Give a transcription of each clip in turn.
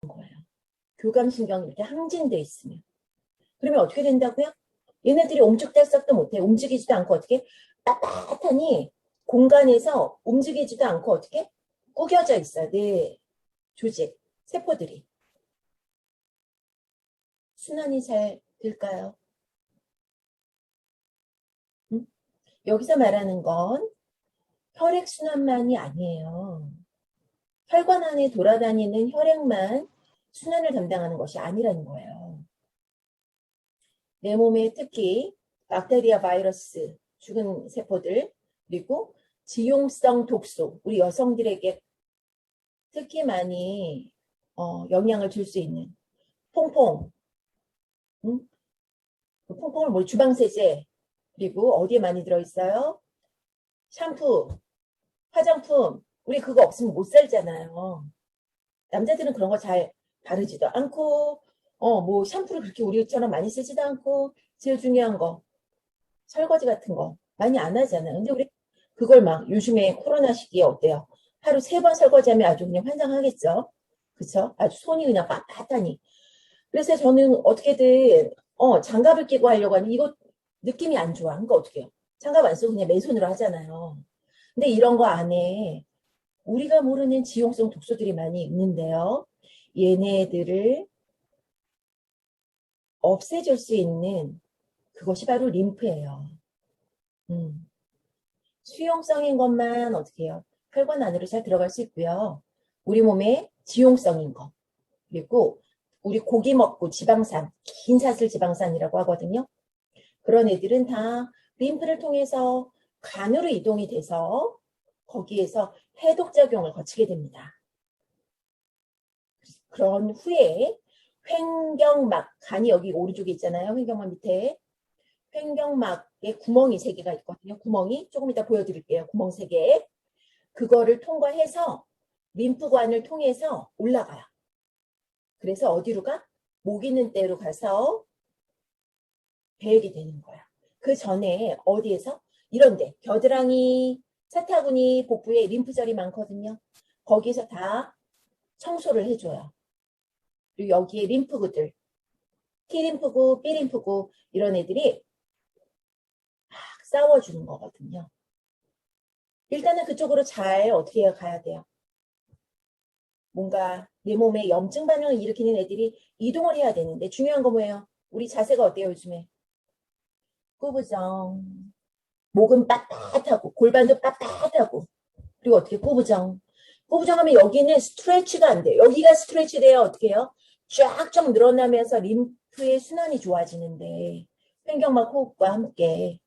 거예요. 교감신경이 이렇게 항진돼 있으면. 그러면 어떻게 된다고요? 얘네들이 옴죽달싹도 못해. 움직이지도 않고 어떻게 빳빳하니 공간에서 움직이지도 않고 어떻게 구겨져 있어요. 네, 조직, 세포들이. 순환이 잘 될까요? 응? 여기서 말하는 건 혈액순환만이 아니에요. 혈관 안에 돌아다니는 혈액만 순환을 담당하는 것이 아니라는 거예요. 내 몸에 특히 박테리아, 바이러스, 죽은 세포들, 그리고 지용성 독소, 우리 여성들에게 특히 많이 영향을 줄 수 있는 퐁퐁, 응? 그 퐁퐁을 뭐 주방세제, 그리고 어디에 많이 들어있어요? 샴푸, 화장품, 우리 그거 없으면 못 살잖아요. 남자들은 그런 거 잘 바르지도 않고, 뭐 샴푸를 그렇게 우리처럼 많이 쓰지도 않고, 제일 중요한 거, 설거지 같은 거 많이 안 하잖아요. 근데 우리 그걸 막 요즘에 코로나 시기에 어때요? 하루 3번 설거지하면 아주 그냥 환장하겠죠? 그쵸? 아주 손이 그냥 빳빳하니. 그래서 저는 어떻게든 장갑을 끼고 하려고 하는데 이거 느낌이 안 좋아. 그러니까 어떻게 해요? 장갑 안 쓰고 그냥 맨손으로 하잖아요. 근데 이런 거 안에 우리가 모르는 지용성 독소들이 많이 있는데요. 얘네들을 없애줄 수 있는 그것이 바로 림프예요. 수용성인 것만 어떻게 해요? 혈관 안으로 잘 들어갈 수 있고요. 우리 몸에 지용성인 거. 그리고 우리 고기 먹고 지방산, 긴 사슬 지방산이라고 하거든요. 그런 애들은 다 림프를 통해서 간으로 이동이 돼서 거기에서 해독작용을 거치게 됩니다. 그런 후에 횡경막, 간이 여기 오른쪽에 있잖아요. 횡경막 밑에. 횡경막에 구멍이 3개가 있거든요. 구멍이 조금 이따 보여드릴게요. 구멍 3개. 그거를 통과해서 림프관을 통해서 올라가요. 그래서 어디로 가? 목 있는 데로 가서 배액이 되는 거야. 그 전에 어디에서? 이런데 겨드랑이, 사타구니, 복부에 림프절이 많거든요. 거기서 다 청소를 해줘요. 그리고 여기에 림프구들, T림프구, B림프구 이런 애들이 막 싸워주는 거거든요. 일단은 그쪽으로 잘 어떻게 가야 돼요? 뭔가 내 몸에 염증 반응을 일으키는 애들이 이동을 해야 되는데 중요한 건 뭐예요? 우리 자세가 어때요 요즘에? 꾸부정. 목은 빳빳하고 골반도 빳빳하고 그리고 어떻게 꾸부정. 꾸부정하면 여기는 스트레치가 안 돼요. 여기가 스트레치 돼야 어떻게 해요? 쫙쫙 늘어나면서 림프의 순환이 좋아지는데 횡격막 호흡과 함께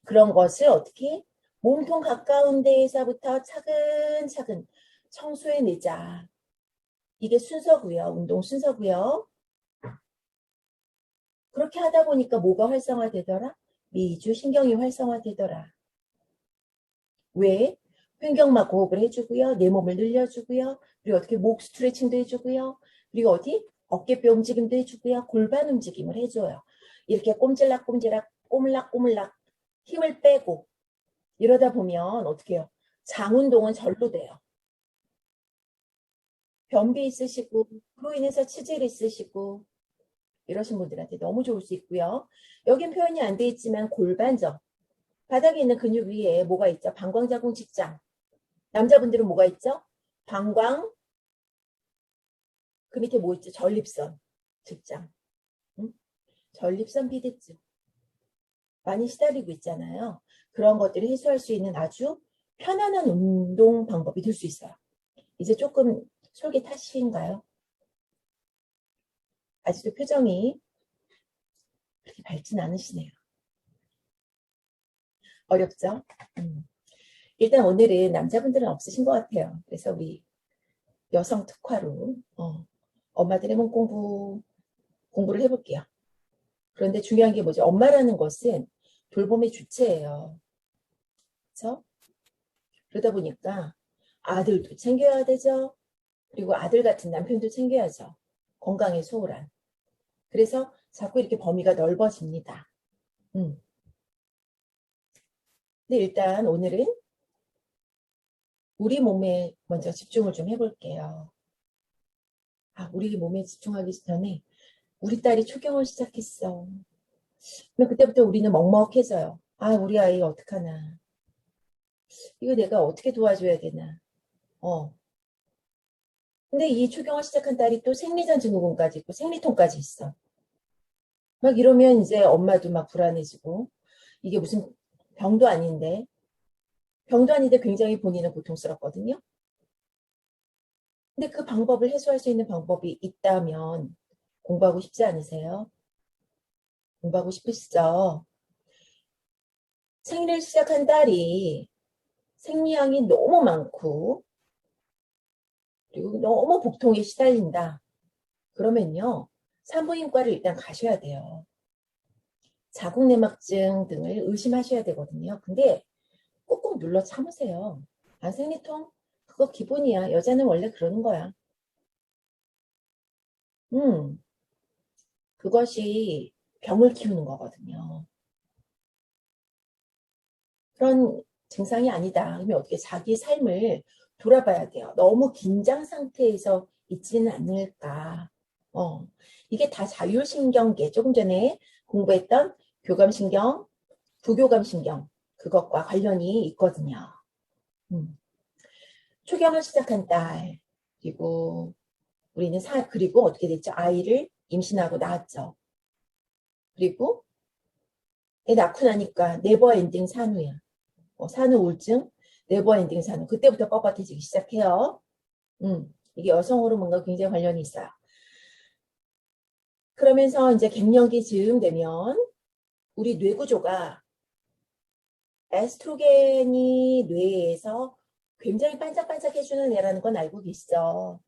그런 것을 어떻게 몸통 가까운 데에서부터 차근차근 청소해내자. 이게 순서고요. 운동 순서고요. 그렇게 하다 보니까 뭐가 활성화되더라? 미주신경이 활성화되더라. 왜? 횡격막 호흡을 해주고요. 내 몸을 늘려주고요. 그리고 어떻게 목 스트레칭도 해주고요. 그리고 어디? 어깨뼈 움직임도 해주고요. 골반 움직임을 해줘요. 이렇게 꼼질락꼼질락 꼬물락꼬물락 힘을 빼고 이러다 보면 어떻게 해요? 장 운동은 절로 돼요. 변비 있으시고 그로 인해서 치질 있으시고 이러신 분들한테 너무 좋을 수 있고요. 여긴 표현이 안 돼 있지만 골반죠. 바닥에 있는 근육 위에 뭐가 있죠? 방광자궁 직장. 남자분들은 뭐가 있죠? 방광, 그 밑에 뭐 있죠? 전립선 직장. 응? 전립선 비대증. 많이 시달리고 있잖아요. 그런 것들을 해소할 수 있는 아주 편안한 운동 방법이 될 수 있어요. 이제 조금 솔깃하신가요? 아직도 표정이 그렇게 밝진 않으시네요. 어렵죠? 일단 오늘은 남자분들은 없으신 것 같아요. 그래서 우리 여성 특화로 엄마들의 몸 공부를 해볼게요. 그런데 중요한 게 뭐죠? 엄마라는 것은 돌봄의 주체예요. 그렇죠? 그러다 보니까 아들도 챙겨야 되죠. 그리고 아들 같은 남편도 챙겨야죠. 건강에 소홀한. 그래서 자꾸 이렇게 범위가 넓어집니다. 근데 일단 오늘은 우리 몸에 먼저 집중을 좀 해볼게요. 우리 몸에 집중하기 전에 우리 딸이 초경을 시작했어. 그럼 그때부터 우리는 먹먹해져요. 우리 아이 어떡하나. 이거 내가 어떻게 도와줘야 되나. 어. 근데 이 초경을 시작한 딸이 또 생리전 증후군까지 있고 생리통까지 있어. 막 이러면 이제 엄마도 막 불안해지고 이게 무슨 병도 아닌데 굉장히 본인은 고통스럽거든요. 근데 그 방법을 해소할 수 있는 방법이 있다면 공부하고 싶지 않으세요? 공부하고 싶으시죠? 생리를 시작한 딸이 생리량이 너무 많고 그리고 너무 복통에 시달린다. 그러면요. 산부인과를 일단 가셔야 돼요. 자궁내막증 등을 의심하셔야 되거든요. 근데 꾹꾹 눌러 참으세요. 생리통? 그거 기본이야. 여자는 원래 그러는 거야. 음, 그것이 병을 키우는 거거든요. 그런 증상이 아니다. 그러면 어떻게 자기 삶을 돌아봐야 돼요. 너무 긴장 상태에서 있지는 않을까. 어, 이게 다 자율신경계, 조금 전에 공부했던 교감신경, 부교감신경, 그것과 관련이 있거든요. 음. 초경을 시작한 딸, 그리고 그리고 어떻게 됐죠? 아이를 임신하고 낳았죠. 그리고 애 낳고 나니까 네버엔딩 산후야. 산후 우울증, 네버엔딩 산후. 그때부터 뻣뻣해지기 시작해요. 이게 여성 호르몬과 굉장히 관련이 있어요. 그러면서 이제 갱년기 즈음 되면 우리 뇌 구조가 에스트로겐이 뇌에서 굉장히 반짝반짝해주는 애라는 건 알고 계시죠?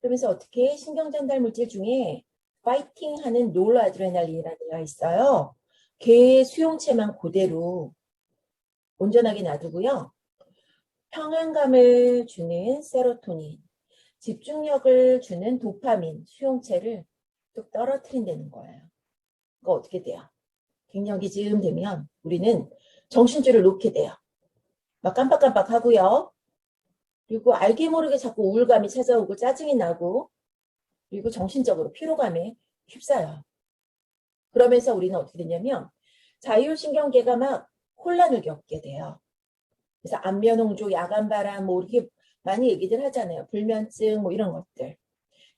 그러면서 어떻게 신경전달 물질 중에 파이팅하는 노르아드레날린이라는 애가 있어요. 걔의 수용체만 그대로 온전하게 놔두고요. 평안감을 주는 세로토닌, 집중력을 주는 도파민, 수용체를 뚝 떨어뜨린다는 거예요. 그거 어떻게 돼요? 갱년기 즈음 되면 우리는 정신줄을 놓게 돼요. 막 깜빡깜빡 하고요. 그리고 알게 모르게 자꾸 우울감이 찾아오고 짜증이 나고 그리고 정신적으로 피로감에 휩싸여요. 그러면서 우리는 어떻게 되냐면 자율신경계가 막 혼란을 겪게 돼요. 그래서 안면홍조, 야간바람 뭐 이렇게 많이 얘기들 하잖아요. 불면증 뭐 이런 것들.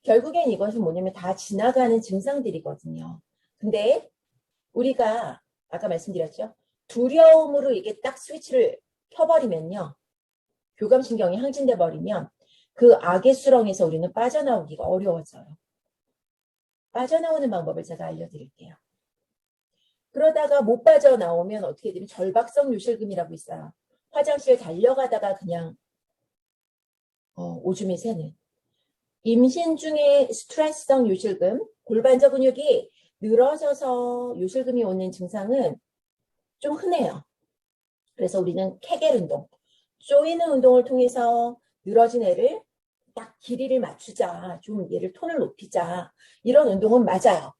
결국엔 이것은 뭐냐면 다 지나가는 증상들이거든요. 근데 우리가 아까 말씀드렸죠. 두려움으로 이게 딱 스위치를 켜버리면요. 교감신경이 항진돼 버리면 그 악의 수렁에서 우리는 빠져나오기가 어려워져요. 빠져나오는 방법을 제가 알려드릴게요. 그러다가 못 빠져나오면 어떻게 되면 절박성 요실금이라고 있어요. 화장실 달려가다가 그냥 오줌이 새는. 임신 중에 스트레스성 요실금, 골반저 근육이 늘어져서 요실금이 오는 증상은 좀 흔해요. 그래서 우리는 케겔 운동, 조이는 운동을 통해서 늘어진 애를 딱 길이를 맞추자, 좀 얘를 톤을 높이자, 이런 운동은 맞아요.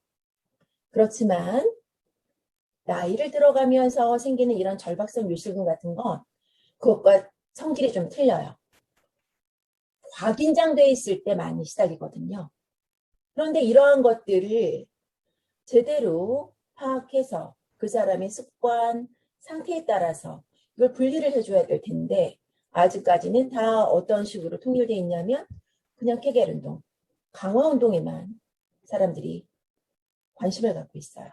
그렇지만 나이를 들어가면서 생기는 이런 절박성 요실금 같은 건 그것과 성질이 좀 틀려요. 과긴장돼 있을 때 많이 시달리거든요. 그런데 이러한 것들을 제대로 파악해서 그 사람의 습관, 상태에 따라서 이걸 분리를 해줘야 될 텐데 아직까지는 다 어떤 식으로 통일되어 있냐면 그냥 케겔 운동, 강화 운동에만 사람들이 관심을 갖고 있어요.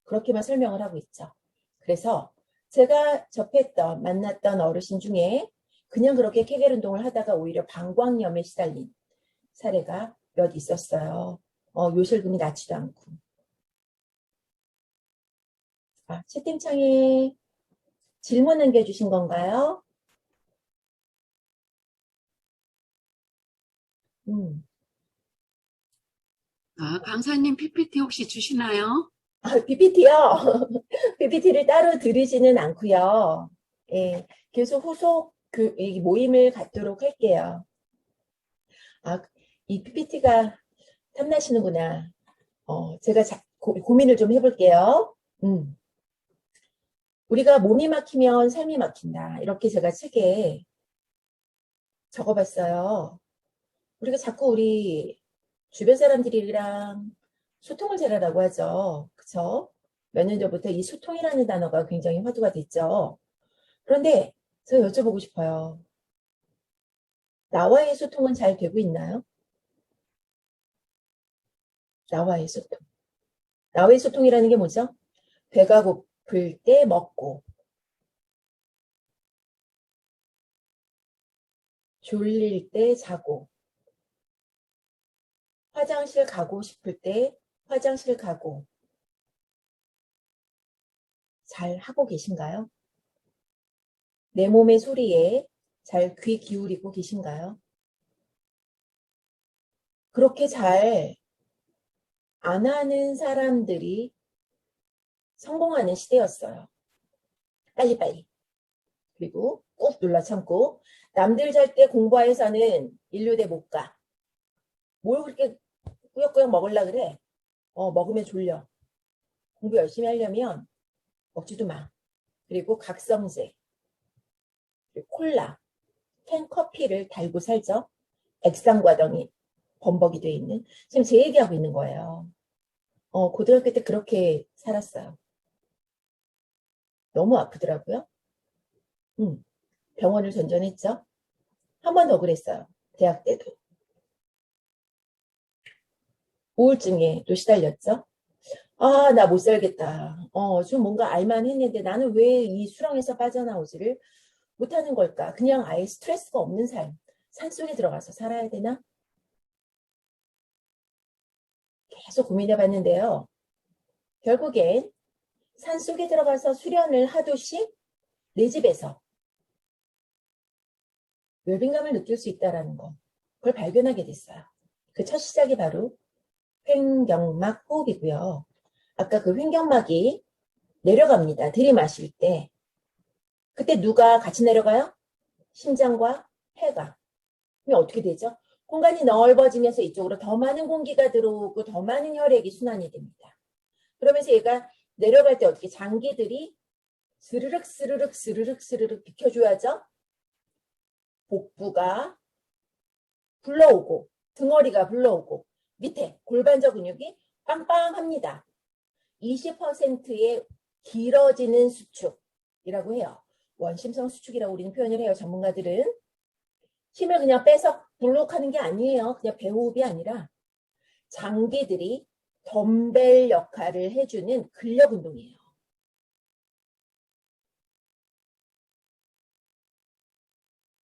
그렇게만 설명을 하고 있죠. 그래서 제가 만났던 어르신 중에 그냥 그렇게 케겔 운동을 하다가 오히려 방광염에 시달린 사례가 몇 있었어요. 요실금이 낫지도 않고. 채팅창에 질문 남겨주신 건가요? 음. 강사님 PPT 혹시 주시나요? PPT요? PPT를 따로 들으지는 않고요. 예, 계속 후속 이 모임을 갖도록 할게요. 이 PPT가 탐나시는구나. 제가 고민을 좀 해볼게요. 우리가 몸이 막히면 삶이 막힌다. 이렇게 제가 책에 적어봤어요. 우리가 자꾸 우리 주변 사람들이랑 소통을 잘하라고 하죠. 그쵸? 몇 년 전부터 이 소통이라는 단어가 굉장히 화두가 됐죠. 그런데 제가 여쭤보고 싶어요. 나와의 소통은 잘 되고 있나요? 나와의 소통. 나와의 소통이라는 게 뭐죠? 배가 고플 때 먹고, 졸릴 때 자고, 화장실 가고 싶을 때 화장실 가고, 잘 하고 계신가요? 내 몸의 소리에 잘 귀 기울이고 계신가요? 그렇게 잘 안 하는 사람들이 성공하는 시대였어요. 빨리빨리. 그리고 꾹 눌러 참고, 남들 잘 때 공부해서는 인류대 못 가. 뭘 그렇게 꾸역꾸역 먹으려 그래? 먹으면 졸려. 공부 열심히 하려면 먹지도 마. 그리고 각성제, 그리고 콜라, 캔커피를 달고 살죠. 액상과당이 범벅이 돼 있는. 지금 제 얘기하고 있는 거예요. 고등학교 때 그렇게 살았어요. 너무 아프더라고요. 병원을 전전했죠. 한 번 더 그랬어요. 대학 때도. 우울증에 또 시달렸죠. 아, 나 못 살겠다. 좀 뭔가 알만 했는데 나는 왜 이 수렁에서 빠져나오지를 못하는 걸까? 그냥 아예 스트레스가 없는 삶. 산속에 들어가서 살아야 되나? 계속 고민해 봤는데요. 결국엔 산속에 들어가서 수련을 하듯이 내 집에서 웰빙감을 느낄 수 있다는 거. 그걸 발견하게 됐어요. 그 첫 시작이 바로 횡경막 호흡이고요. 아까 그 횡경막이 내려갑니다. 들이마실 때. 그때 누가 같이 내려가요? 심장과 폐가. 그럼 어떻게 되죠? 공간이 넓어지면서 이쪽으로 더 많은 공기가 들어오고 더 많은 혈액이 순환이 됩니다. 그러면서 얘가 내려갈 때 어떻게 장기들이 스르륵 스르륵 스르륵 스르륵 비켜줘야죠. 복부가 불러오고 등허리가 불러오고 밑에 골반저 근육이 빵빵합니다. 20%의 길어지는 수축이라고 해요. 원심성 수축이라고 우리는 표현을 해요. 전문가들은. 힘을 그냥 빼서 불룩하는 게 아니에요. 그냥 배호흡이 아니라 장기들이 덤벨 역할을 해주는 근력 운동이에요.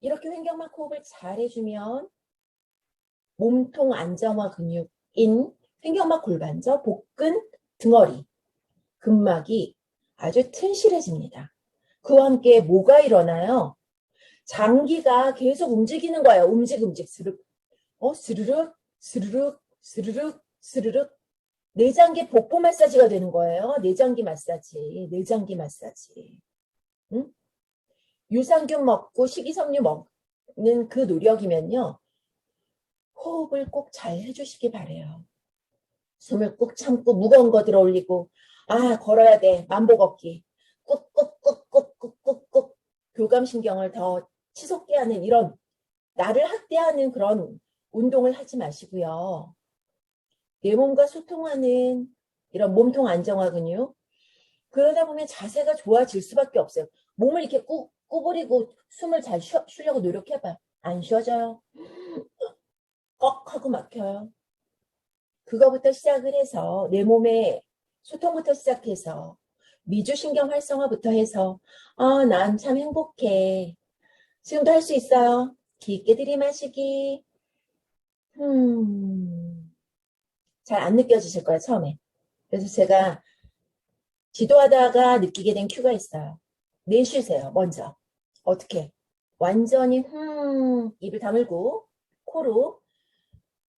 이렇게 횡격막 호흡을 잘 해주면 몸통 안정화 근육인 횡격막 골반저, 복근, 등허리, 근막이 아주 튼실해집니다. 그와 함께 뭐가 일어나요? 장기가 계속 움직이는 거예요. 움직, 스르륵, 스르륵, 스르륵, 스르륵, 스르륵. 내장기 복부 마사지가 되는 거예요. 내장기 마사지, 내장기 마사지. 응? 유산균 먹고 식이섬유 먹는 그 노력이면요. 호흡을 꼭 잘 해주시기 바래요. 숨을 꾹 참고 무거운 거 들어 올리고 걸어야 돼. 만보 걷기. 꾹꾹꾹꾹꾹꾹꾹 교감신경을 더 치솟게 하는 이런 나를 학대하는 그런 운동을 하지 마시고요. 내 몸과 소통하는 이런 몸통 안정화 근육 그러다 보면 자세가 좋아질 수밖에 없어요. 몸을 이렇게 구부리고 숨을 잘 쉬려고 노력해봐요. 안 쉬어져요. 꺽 하고 막혀요. 그거부터 시작을 해서 내 몸의 소통부터 시작해서 미주신경 활성화부터 해서 난 참 행복해. 지금도 할 수 있어요. 깊게 들이마시기. 잘 안 느껴지실 거예요, 처음에. 그래서 제가 지도하다가 느끼게 된 큐가 있어요. 내쉬세요, 먼저. 어떻게? 완전히 입을 다물고 코로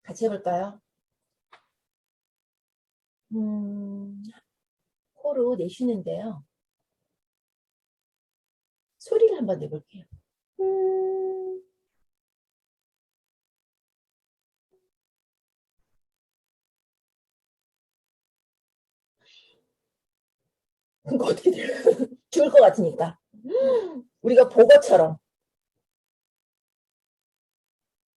같이 해볼까요? 코로 내쉬는데요. 소리를 한번 내볼게요. 그거 어떻게 돼요? 죽을 것 같으니까. 우리가 보거처럼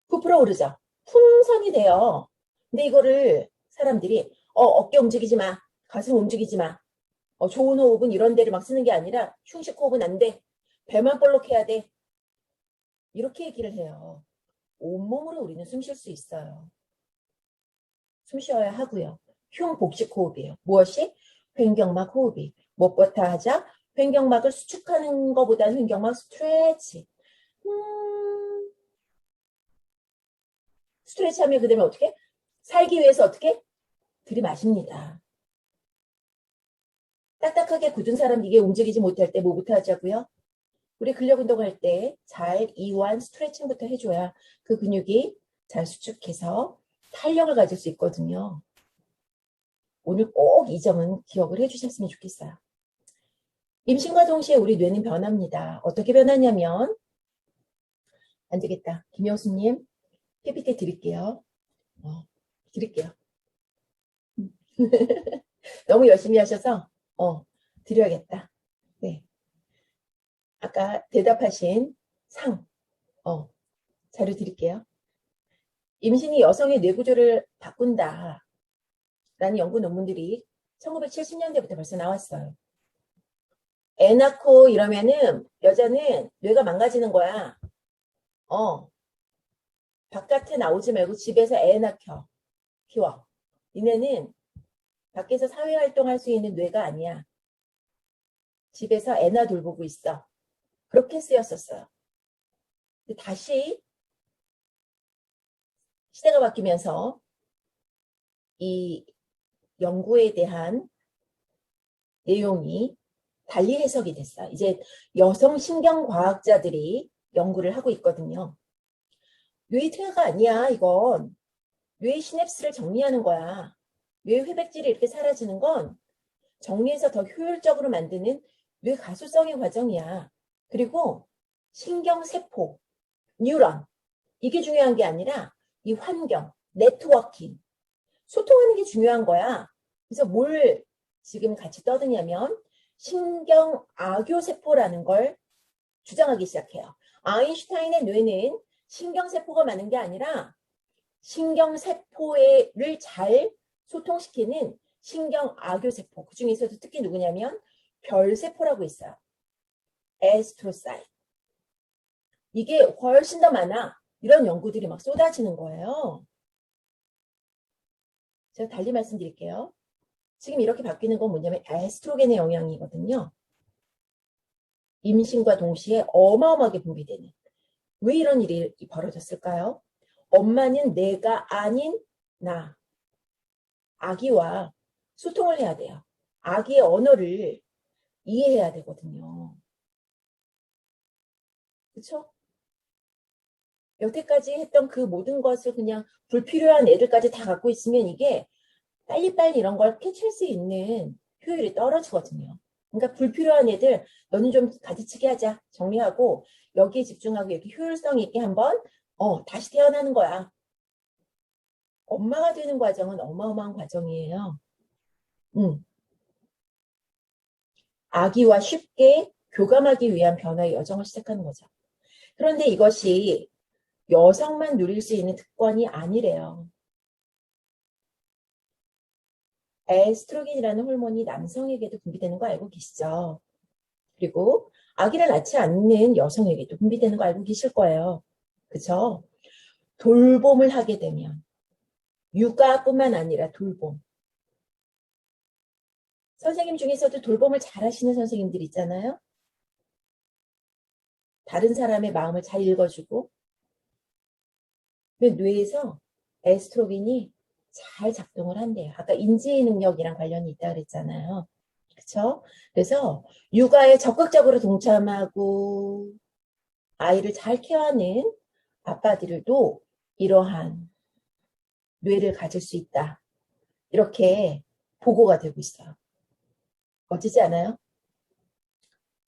부풀어 오르죠. 풍선이 돼요. 근데 이거를 사람들이 어깨 움직이지 마. 가슴 움직이지 마. 좋은 호흡은 이런 데를 막 쓰는 게 아니라 흉식 호흡은 안 돼. 배만 볼록해야 돼. 이렇게 얘기를 해요. 온몸으로 우리는 숨 쉴 수 있어요. 숨 쉬어야 하고요. 흉복식 호흡이에요. 무엇이? 횡격막 호흡이. 무엇부터 하자? 횡격막을 수축하는 것보다는 횡격막 스트레치. 스트레치 하면 그 다음에 어떻게? 살기 위해서 어떻게? 들이마십니다. 딱딱하게 굳은 사람 이게 움직이지 못할 때 뭐부터 하자고요? 우리 근력 운동할 때 잘 이완 스트레칭부터 해줘야 그 근육이 잘 수축해서 탄력을 가질 수 있거든요. 오늘 꼭 이 점은 기억을 해주셨으면 좋겠어요. 임신과 동시에 우리 뇌는 변합니다. 어떻게 변하냐면 안 되겠다. 김영수님 PPT 드릴게요. 드릴게요. 너무 열심히 하셔서 드려야겠다. 네. 아까 대답하신 상 자료 드릴게요. 임신이 여성의 뇌구조를 바꾼다 라는 연구 논문들이 1970년대부터 벌써 나왔어요. 애 낳고 이러면은 여자는 뇌가 망가지는 거야. 바깥에 나오지 말고 집에서 애 키워. 니네는 밖에서 사회활동할 수 있는 뇌가 아니야. 집에서 애나 돌보고 있어. 그렇게 쓰였었어요. 다시 시대가 바뀌면서 이 연구에 대한 내용이 달리 해석이 됐어요. 이제 여성 신경과학자들이 연구를 하고 있거든요. 뇌퇴가 아니야, 이건. 뇌 시냅스를 정리하는 거야. 뇌 회백질이 이렇게 사라지는 건 정리해서 더 효율적으로 만드는 뇌 가소성의 과정이야. 그리고 신경세포, 뉴런, 이게 중요한 게 아니라 이 환경, 네트워킹, 소통하는 게 중요한 거야. 그래서 뭘 지금 같이 떠드냐면 신경악교세포라는 걸 주장하기 시작해요. 아인슈타인의 뇌는 신경세포가 많은 게 아니라 신경세포를 잘 소통시키는 신경악교세포. 그 중에서도 특히 누구냐면 별세포라고 있어요. 에스트로사이트. 이게 훨씬 더 많아. 이런 연구들이 막 쏟아지는 거예요. 제가 달리 말씀드릴게요. 지금 이렇게 바뀌는 건 뭐냐면 에스트로겐의 영향이거든요. 임신과 동시에 어마어마하게 분비되는. 왜 이런 일이 벌어졌을까요? 엄마는 내가 아닌 나, 아기와 소통을 해야 돼요. 아기의 언어를 이해해야 되거든요. 그렇죠? 여태까지 했던 그 모든 것을 그냥 불필요한 애들까지 다 갖고 있으면 이게 빨리빨리 이런 걸 캐치할 수 있는 효율이 떨어지거든요. 그러니까 불필요한 애들 너는 좀 가지치기 하자. 정리하고 여기에 집중하고 이렇게 효율성 있게 한번 다시 태어나는 거야. 엄마가 되는 과정은 어마어마한 과정이에요. 아기와 쉽게 교감하기 위한 변화의 여정을 시작하는 거죠. 그런데 이것이 여성만 누릴 수 있는 특권이 아니래요. 에스트로겐이라는 호르몬이 남성에게도 분비되는 거 알고 계시죠? 그리고 아기를 낳지 않는 여성에게도 분비되는 거 알고 계실 거예요. 그렇죠? 돌봄을 하게 되면 육아뿐만 아니라 돌봄. 선생님 중에서도 돌봄을 잘 하시는 선생님들 있잖아요. 다른 사람의 마음을 잘 읽어주고 뇌에서 에스트로겐이 잘 작동을 한대요. 아까 인지 능력이랑 관련이 있다 그랬잖아요. 그렇죠? 그래서 육아에 적극적으로 동참하고 아이를 잘 케어하는 아빠들도 이러한 뇌를 가질 수 있다. 이렇게 보고가 되고 있어요. 멋지지 않아요?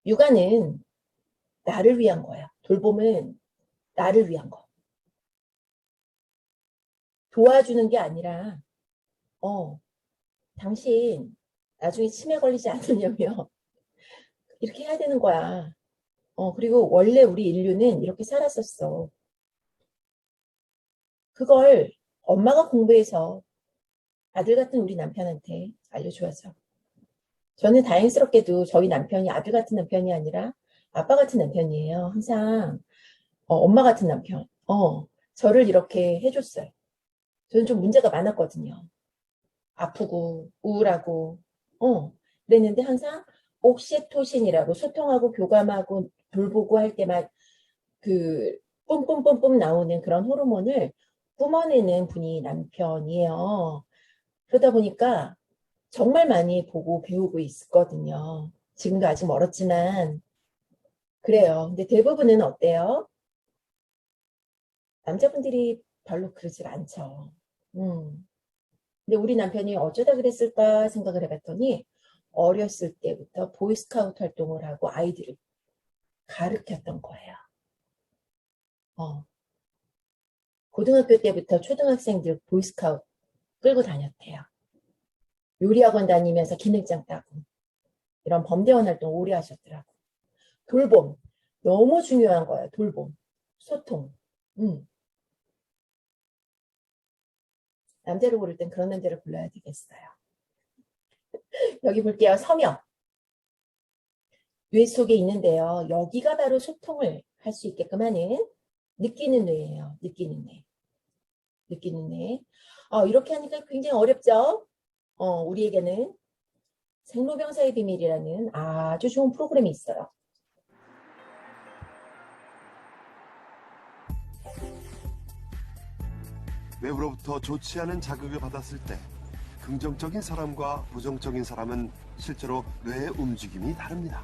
육아는 나를 위한 거야. 돌봄은 나를 위한 거. 도와주는 게 아니라 당신 나중에 치매 걸리지 않으려면 이렇게 해야 되는 거야. 그리고 원래 우리 인류는 이렇게 살았었어. 그걸 엄마가 공부해서 아들 같은 우리 남편한테 알려줘야죠. 저는 다행스럽게도 저희 남편이 아들 같은 남편이 아니라 아빠 같은 남편이에요. 항상 엄마 같은 남편. 저를 이렇게 해줬어요. 저는 좀 문제가 많았거든요. 아프고 우울하고 그랬는데 항상 옥시토신이라고 소통하고 교감하고 돌보고 할 때만 그 뿜뿜뿜뿜 나오는 그런 호르몬을 뿜어내는 분이 남편이에요. 그러다 보니까 정말 많이 보고 배우고 있거든요. 지금도 아직 멀었지만 그래요. 근데 대부분은 어때요? 남자분들이 별로 그러질 않죠. 근데 우리 남편이 어쩌다 그랬을까 생각을 해봤더니 어렸을 때부터 보이스카우트 활동을 하고 아이들을 가르쳤던 거예요. 고등학교 때부터 초등학생들 보이스카우트 끌고 다녔대요. 요리학원 다니면서 기능장 따고 이런 범대원 활동 오래 하셨더라고. 돌봄 너무 중요한 거예요. 돌봄, 소통. 남자를 고를 땐 그런 남자를 골라야 되겠어요. 여기 볼게요. 섬역. 뇌 속에 있는데요. 여기가 바로 소통을 할 수 있게끔 하는 느끼는 뇌예요. 느끼는 뇌. 느끼는 뇌. 이렇게 하니까 굉장히 어렵죠? 우리에게는 생로병사의 비밀이라는 아주 좋은 프로그램이 있어요. 외부로부터 좋지 않은 자극을 받았을 때 긍정적인 사람과 부정적인 사람은 실제로 뇌의 움직임이 다릅니다.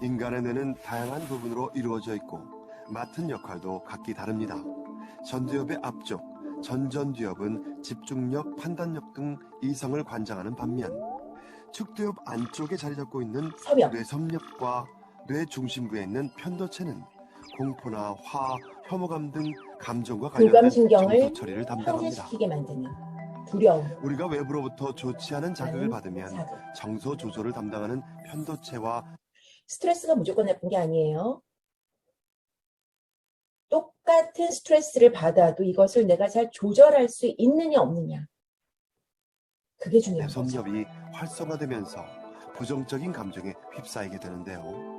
인간의 뇌는 다양한 부분으로 이루어져 있고 맡은 역할도 각기 다릅니다. 전두엽의 앞쪽, 전전두엽은 집중력, 판단력 등 이성을 관장하는 반면 측두엽 안쪽에 자리 잡고 있는 섬역. 뇌섬엽과 뇌 중심부에 있는 편도체는 공포나 화, 혐오감 등 감정과 관련된 교감신경을 정서 처리를 담당합니다. 상쇄시키게 만드는 두려움. 우리가 외부로부터 좋지 않은 자극을 받으면 자극. 정서 조절을 담당하는 편도체와 스트레스가 무조건 나쁜 게 아니에요. 똑같은 스트레스를 받아도 이것을 내가 잘 조절할 수 있느냐 없느냐. 그게 중요한 거죠. 뇌섬엽이 활성화되면서 부정적인 감정에 휩싸이게 되는데요.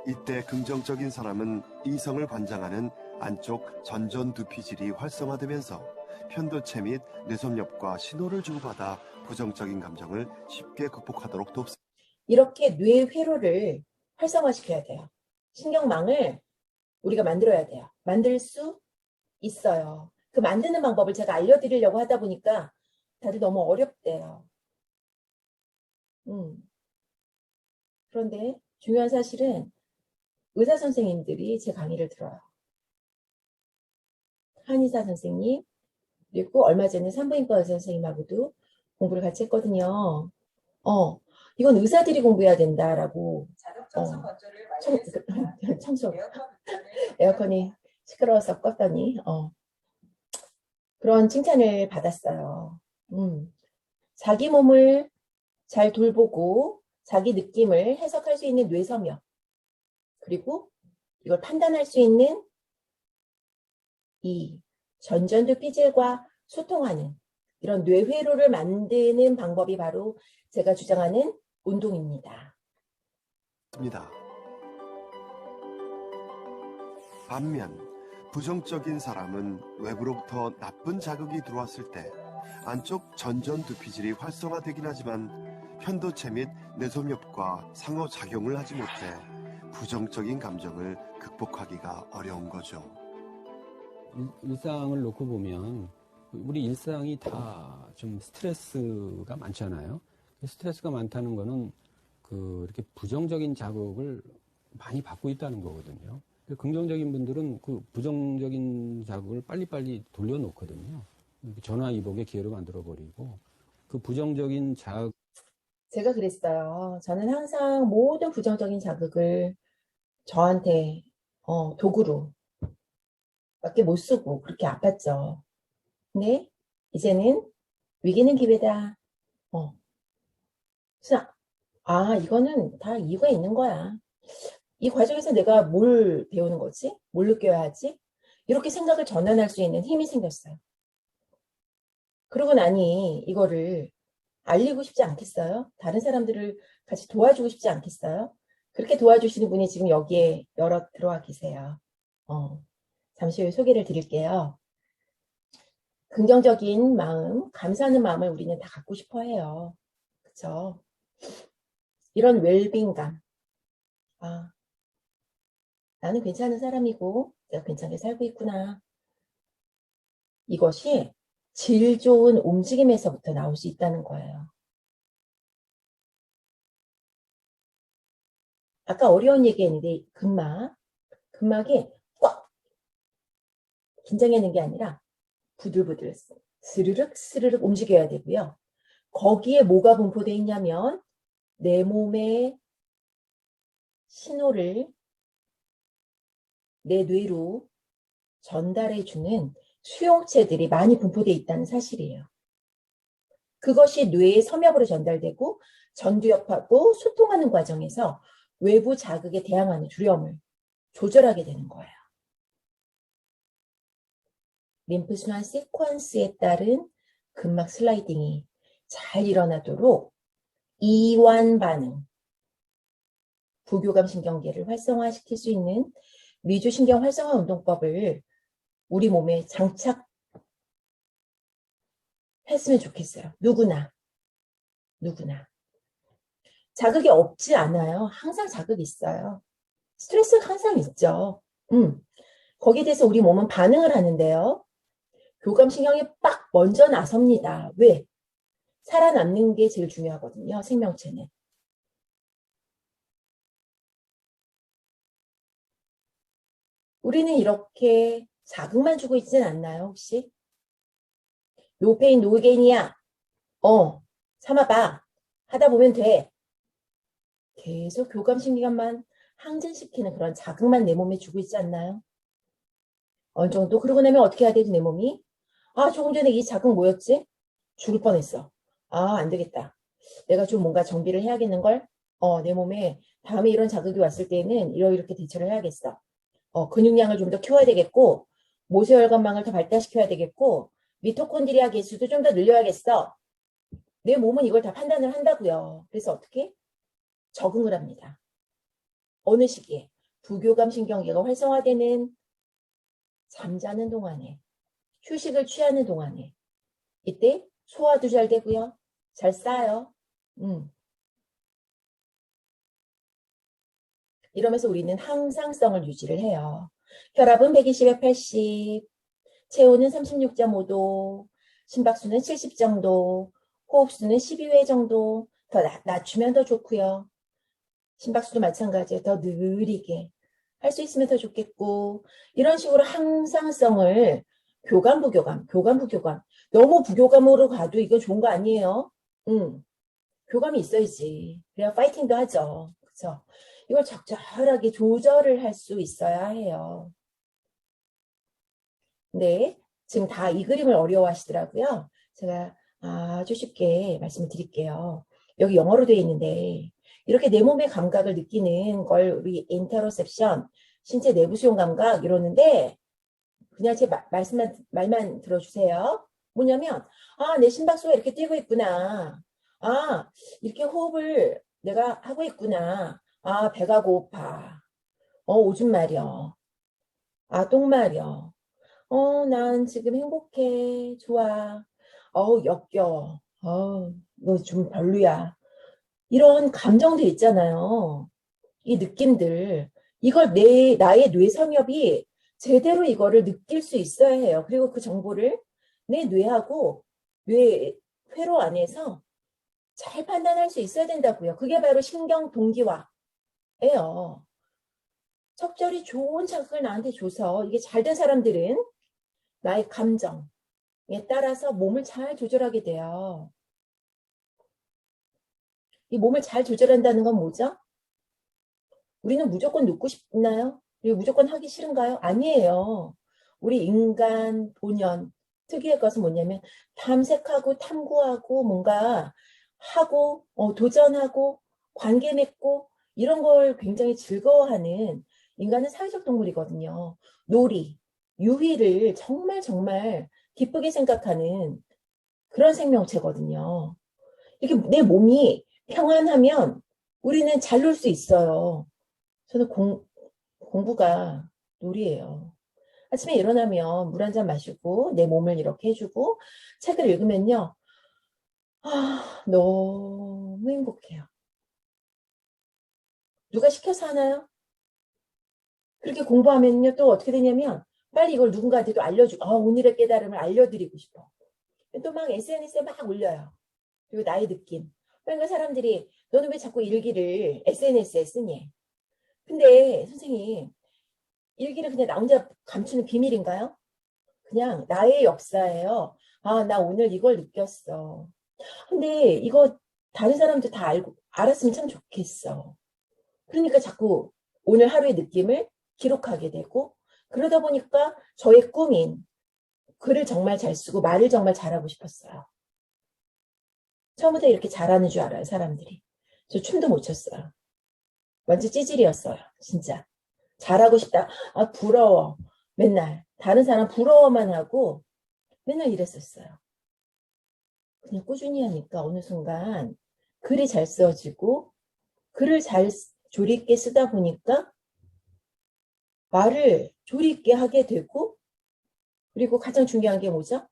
이때 긍정적인 사람은 이성을 관장하는 안쪽 전전두피질이 활성화되면서 편도체 및 뇌섬엽과 신호를 주고받아 부정적인 감정을 쉽게 극복하도록 돕습니다. 이렇게 뇌 회로를 활성화시켜야 돼요. 신경망을 우리가 만들어야 돼요. 만들 수 있어요. 그 만드는 방법을 제가 알려드리려고 하다 보니까 다들 너무 어렵대요. 그런데 중요한 사실은 의사 선생님들이 제 강의를 들어요. 한의사 선생님, 그리고 얼마 전에 산부인과 의사 선생님하고도 공부를 같이 했거든요. 이건 의사들이 공부해야 된다라고. 자동청소 건조를 완료했습니다. 청소. 에어컨 운전을 에어컨이 시끄러워서 껐더니, 그런 칭찬을 받았어요. 자기 몸을 잘 돌보고 자기 느낌을 해석할 수 있는 뇌섬역. 그리고 이걸 판단할 수 있는 이 전전두피질과 소통하는 이런 뇌회로를 만드는 방법이 바로 제가 주장하는 운동입니다. 반면 부정적인 사람은 외부로부터 나쁜 자극이 들어왔을 때 안쪽 전전두피질이 활성화되긴 하지만 편도체 및 뇌섬엽과 상호작용을 하지 못해 부정적인 감정을 극복하기가 어려운 거죠. 일상을 놓고 보면 우리 일상이 다 좀 스트레스가 많잖아요. 스트레스가 많다는 거는 이렇게 부정적인 자극을 많이 받고 있다는 거거든요. 긍정적인 분들은 그 부정적인 자극을 빨리빨리 돌려놓거든요. 전화위복의 기회를 만들어버리고 그 부정적인 자극. 제가 그랬어요. 저는 항상 모든 부정적인 자극을 저한테 도구로 밖에 못 쓰고 그렇게 아팠죠. 근데 이제는 위기는 기회다. 그래서 이거는 다 이유가 있는 거야. 이 과정에서 내가 뭘 배우는 거지? 뭘 느껴야 하지? 이렇게 생각을 전환할 수 있는 힘이 생겼어요. 그러고 나니 이거를 알리고 싶지 않겠어요? 다른 사람들을 같이 도와주고 싶지 않겠어요? 그렇게 도와주시는 분이 지금 여기에 여러 들어와 계세요. 잠시 후에 소개를 드릴게요. 긍정적인 마음, 감사하는 마음을 우리는 다 갖고 싶어 해요. 그쵸? 이런 웰빙감. 아, 나는 괜찮은 사람이고 내가 괜찮게 살고 있구나. 이것이 질 좋은 움직임에서부터 나올 수 있다는 거예요. 아까 어려운 얘기했는데 근막이 꽉 긴장하는 게 아니라 부들부들 스르륵 스르륵 움직여야 되고요. 거기에 뭐가 분포되어 있냐면 내 몸의 신호를 내 뇌로 전달해주는 수용체들이 많이 분포되어 있다는 사실이에요. 그것이 뇌의 섬엽으로 전달되고 전두엽하고 소통하는 과정에서 외부 자극에 대항하는 두려움을 조절하게 되는 거예요. 림프순환 시퀀스에 따른 근막 슬라이딩이 잘 일어나도록 이완 반응, 부교감 신경계를 활성화시킬 수 있는 미주신경 활성화 운동법을 우리 몸에 장착했으면 좋겠어요. 누구나. 자극이 없지 않아요. 항상 자극이 있어요. 스트레스가 항상 있죠. 거기에 대해서 우리 몸은 반응을 하는데요. 교감신경이 빡 먼저 나섭니다. 왜? 살아남는 게 제일 중요하거든요. 생명체는. 우리는 이렇게 자극만 주고 있진 않나요, 혹시? 노페인 노게인이야. 참아봐. 하다 보면 돼. 계속 교감신경만 항진시키는 그런 자극만 내 몸에 주고 있지 않나요? 어느 정도 그러고 나면 어떻게 해야 되지 내 몸이? 조금 전에 이 자극 뭐였지? 죽을 뻔했어. 안 되겠다. 내가 좀 뭔가 정비를 해야겠는걸? 내 몸에 다음에 이런 자극이 왔을 때는 이렇게 대처를 해야겠어. 근육량을 좀 더 키워야 되겠고 모세혈관망을 더 발달시켜야 되겠고 미토콘드리아 개수도 좀 더 늘려야겠어. 내 몸은 이걸 다 판단을 한다고요. 그래서 어떻게? 적응을 합니다. 어느 시기에? 부교감 신경계가 활성화되는 잠자는 동안에, 휴식을 취하는 동안에, 이때 소화도 잘 되고요. 잘 싸요. 이러면서 우리는 항상성을 유지를 해요. 혈압은 120에 80, 체온은 36.5도, 심박수는 70 정도, 호흡수는 12회 정도 더 낮추면 더 좋고요. 심박수도 마찬가지예요. 더 느리게 할 수 있으면 더 좋겠고 이런 식으로 항상성을 교감, 부교감. 너무 부교감으로 가도 이거 좋은 거 아니에요. 교감이 있어야지. 그래야 파이팅도 하죠. 그렇죠? 이걸 적절하게 조절을 할 수 있어야 해요. 네, 지금 다 이 그림을 어려워하시더라고요. 제가 아주 쉽게 말씀을 드릴게요. 여기 영어로 되어 있는데 이렇게 내 몸의 감각을 느끼는 걸 우리 인터로셉션, 신체 내부 수용 감각 이러는데 그냥 제 말만 들어주세요. 뭐냐면 내 심박수가 이렇게 뛰고 있구나. 이렇게 호흡을 내가 하고 있구나. 배가 고파. 오줌 마려. 똥 마려. 난 지금 행복해. 좋아. 역겨워. 너 좀 별로야. 이런 감정들 있잖아요. 이 느낌들. 이걸 나의 뇌섬엽이 제대로 이거를 느낄 수 있어야 해요. 그리고 그 정보를 내 뇌하고 뇌 회로 안에서 잘 판단할 수 있어야 된다고요. 그게 바로 신경 동기화예요. 적절히 좋은 자극을 나한테 줘서 이게 잘 된 사람들은 나의 감정에 따라서 몸을 잘 조절하게 돼요. 이 몸을 잘 조절한다는 건 뭐죠? 우리는 무조건 눕고 싶나요? 그리고 무조건 하기 싫은가요? 아니에요. 우리 인간 본연 특유의 것은 뭐냐면 탐색하고 탐구하고 뭔가 하고 도전하고 관계 맺고 이런 걸 굉장히 즐거워하는 인간은 사회적 동물이거든요. 놀이, 유희를 정말 정말 기쁘게 생각하는 그런 생명체거든요. 이렇게 내 몸이 평안하면 우리는 잘 놀 수 있어요. 저는 공부가 놀이에요. 아침에 일어나면 물 한 잔 마시고 내 몸을 이렇게 해주고 책을 읽으면요. 너무 행복해요. 누가 시켜서 하나요? 그렇게 공부하면요. 또 어떻게 되냐면 빨리 이걸 누군가한테도 오늘의 깨달음을 알려드리고 싶어. 또 막 SNS에 막 올려요. 그리고 나의 느낌. 그러니까 사람들이 너는 왜 자꾸 일기를 SNS에 쓰니? 근데 선생님 일기를 그냥 나 혼자 감추는 비밀인가요? 그냥 나의 역사예요. 나 오늘 이걸 느꼈어. 근데 이거 다른 사람도 다 알았으면 참 좋겠어. 그러니까 자꾸 오늘 하루의 느낌을 기록하게 되고 그러다 보니까 저의 꿈인 글을 정말 잘 쓰고 말을 정말 잘하고 싶었어요. 처음부터 이렇게 잘하는 줄 알아요, 사람들이. 저 춤도 못 췄어요. 완전 찌질이었어요, 진짜. 잘하고 싶다. 부러워. 맨날. 다른 사람 부러워만 하고 맨날 이랬었어요. 그냥 꾸준히 하니까 어느 순간 글이 잘 써지고 글을 잘 조리 있게 쓰다 보니까 말을 조리 있게 하게 되고 그리고 가장 중요한 게 뭐죠?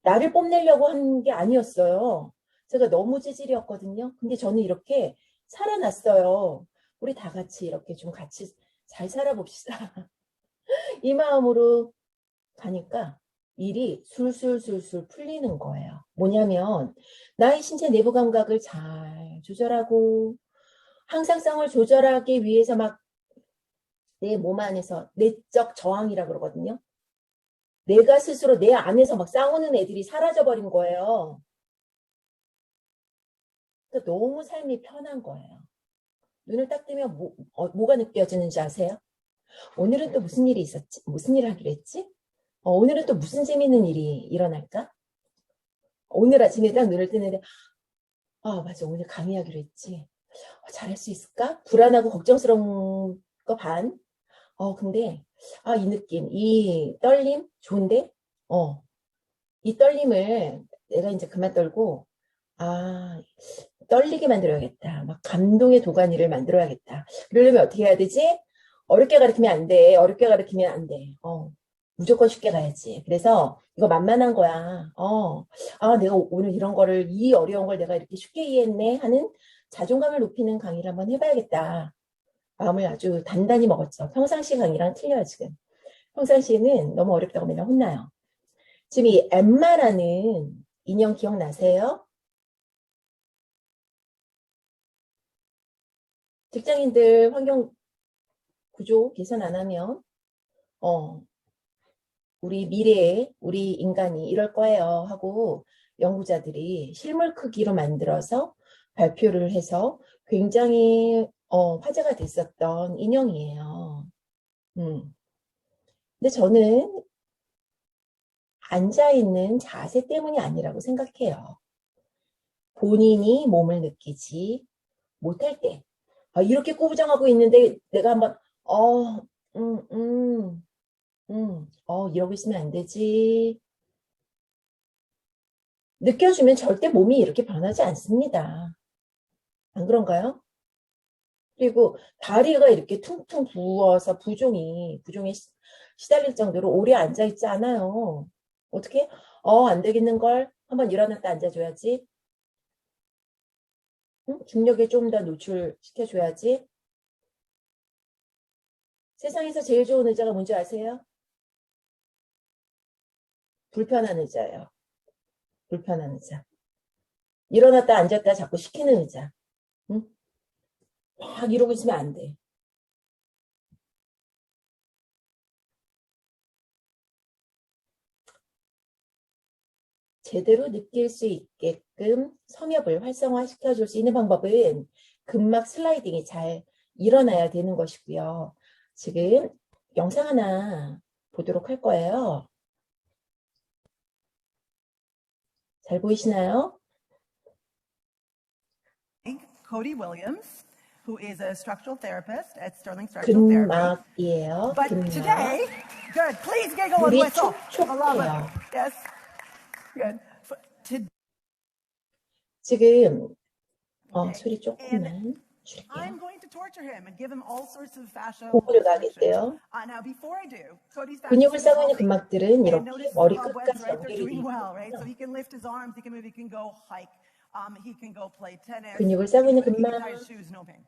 나를 뽐내려고 한 게 아니었어요. 제가 너무 찌질이었거든요. 근데 저는 이렇게 살아났어요. 우리 다 같이 이렇게 좀 같이 잘 살아봅시다. 이 마음으로 가니까 일이 술술술술 풀리는 거예요. 뭐냐면 나의 신체 내부 감각을 잘 조절하고 항상성을 조절하기 위해서 막 내 몸 안에서 내적 저항이라 그러거든요. 내가 스스로 내 안에서 막 싸우는 애들이 사라져버린 거예요. 그러니까 너무 삶이 편한 거예요. 눈을 딱 뜨면 뭐가 느껴지는지 아세요? 오늘은 또 무슨 일이 있었지? 무슨 일을 하기로 했지? 오늘은 또 무슨 재밌는 일이 일어날까? 오늘 아침에 딱 눈을 뜨는데 맞아. 오늘 강의하기로 했지. 잘할 수 있을까? 불안하고 걱정스러운 거 반. 근데 이 느낌, 이 떨림 좋은데? 이 떨림을 내가 이제 그만 떨고 떨리게 만들어야겠다. 막 감동의 도가니를 만들어야겠다. 그러려면 어떻게 해야 되지? 어렵게 가르치면 안 돼. 어렵게 가르치면 안 돼. 무조건 쉽게 가야지. 그래서 이거 만만한 거야. 내가 오늘 이런 거를 이 어려운 걸 내가 이렇게 쉽게 이해했네 하는 자존감을 높이는 강의를 한번 해봐야겠다. 마음을 아주 단단히 먹었죠. 평상시 강의랑 틀려요, 지금. 평상시에는 너무 어렵다고 맨날 혼나요. 지금 이 엠마라는 인형 기억나세요? 직장인들 환경 구조 개선 안 하면 우리 미래에 우리 인간이 이럴 거예요 하고 연구자들이 실물 크기로 만들어서 발표를 해서 굉장히 화제가 됐었던 인형이에요. 근데 저는 앉아있는 자세 때문이 아니라고 생각해요. 본인이 몸을 느끼지 못할 때 이렇게 꾸부정하고 있는데 내가 한번 이러고 있으면 안 되지. 느껴주면 절대 몸이 이렇게 변하지 않습니다. 안 그런가요? 그리고 다리가 이렇게 퉁퉁 부어서 부종에 시달릴 정도로 오래 앉아있지 않아요. 어떻게? 안 되겠는걸? 한번 일어났다 앉아줘야지. 응? 중력에 좀 더 노출시켜줘야지. 세상에서 제일 좋은 의자가 뭔지 아세요? 불편한 의자예요. 불편한 의자. 일어났다 앉았다 자꾸 시키는 의자. 응? 막 이러고 있으면 안 돼. 제대로 느낄 수 있게끔 섬엽을 활성화시켜 줄 수 있는 방법은 근막 슬라이딩이 잘 일어나야 되는 것이고요. 지금 영상 하나 보도록 할 거예요. 잘 보이시나요? Cody Williams, who is a structural therapist at Sterling Structural Therapy. 근막이에요. But 근막. today, good, please giggle and 물이 whistle. I love 촉촉해요. it. Yes, good. 지금 소리 조금만 줄게요. I'm going to torture him and give him all sorts of fascia 고무를 restrictions. 가겠대요. Now, before I do, Cody's fascia 근육을 is 싸고 있는 healthy. 근막들은 And 이렇게 notice 머리 the 끝까지 cobwebs, right? They're 연결이 doing 돼 well, right? So 있거든요. he can lift his arms, he can move, he can go hike, he can go play tennis. 근육을 싸고 있는 He can 근막, tie his shoes, no pain.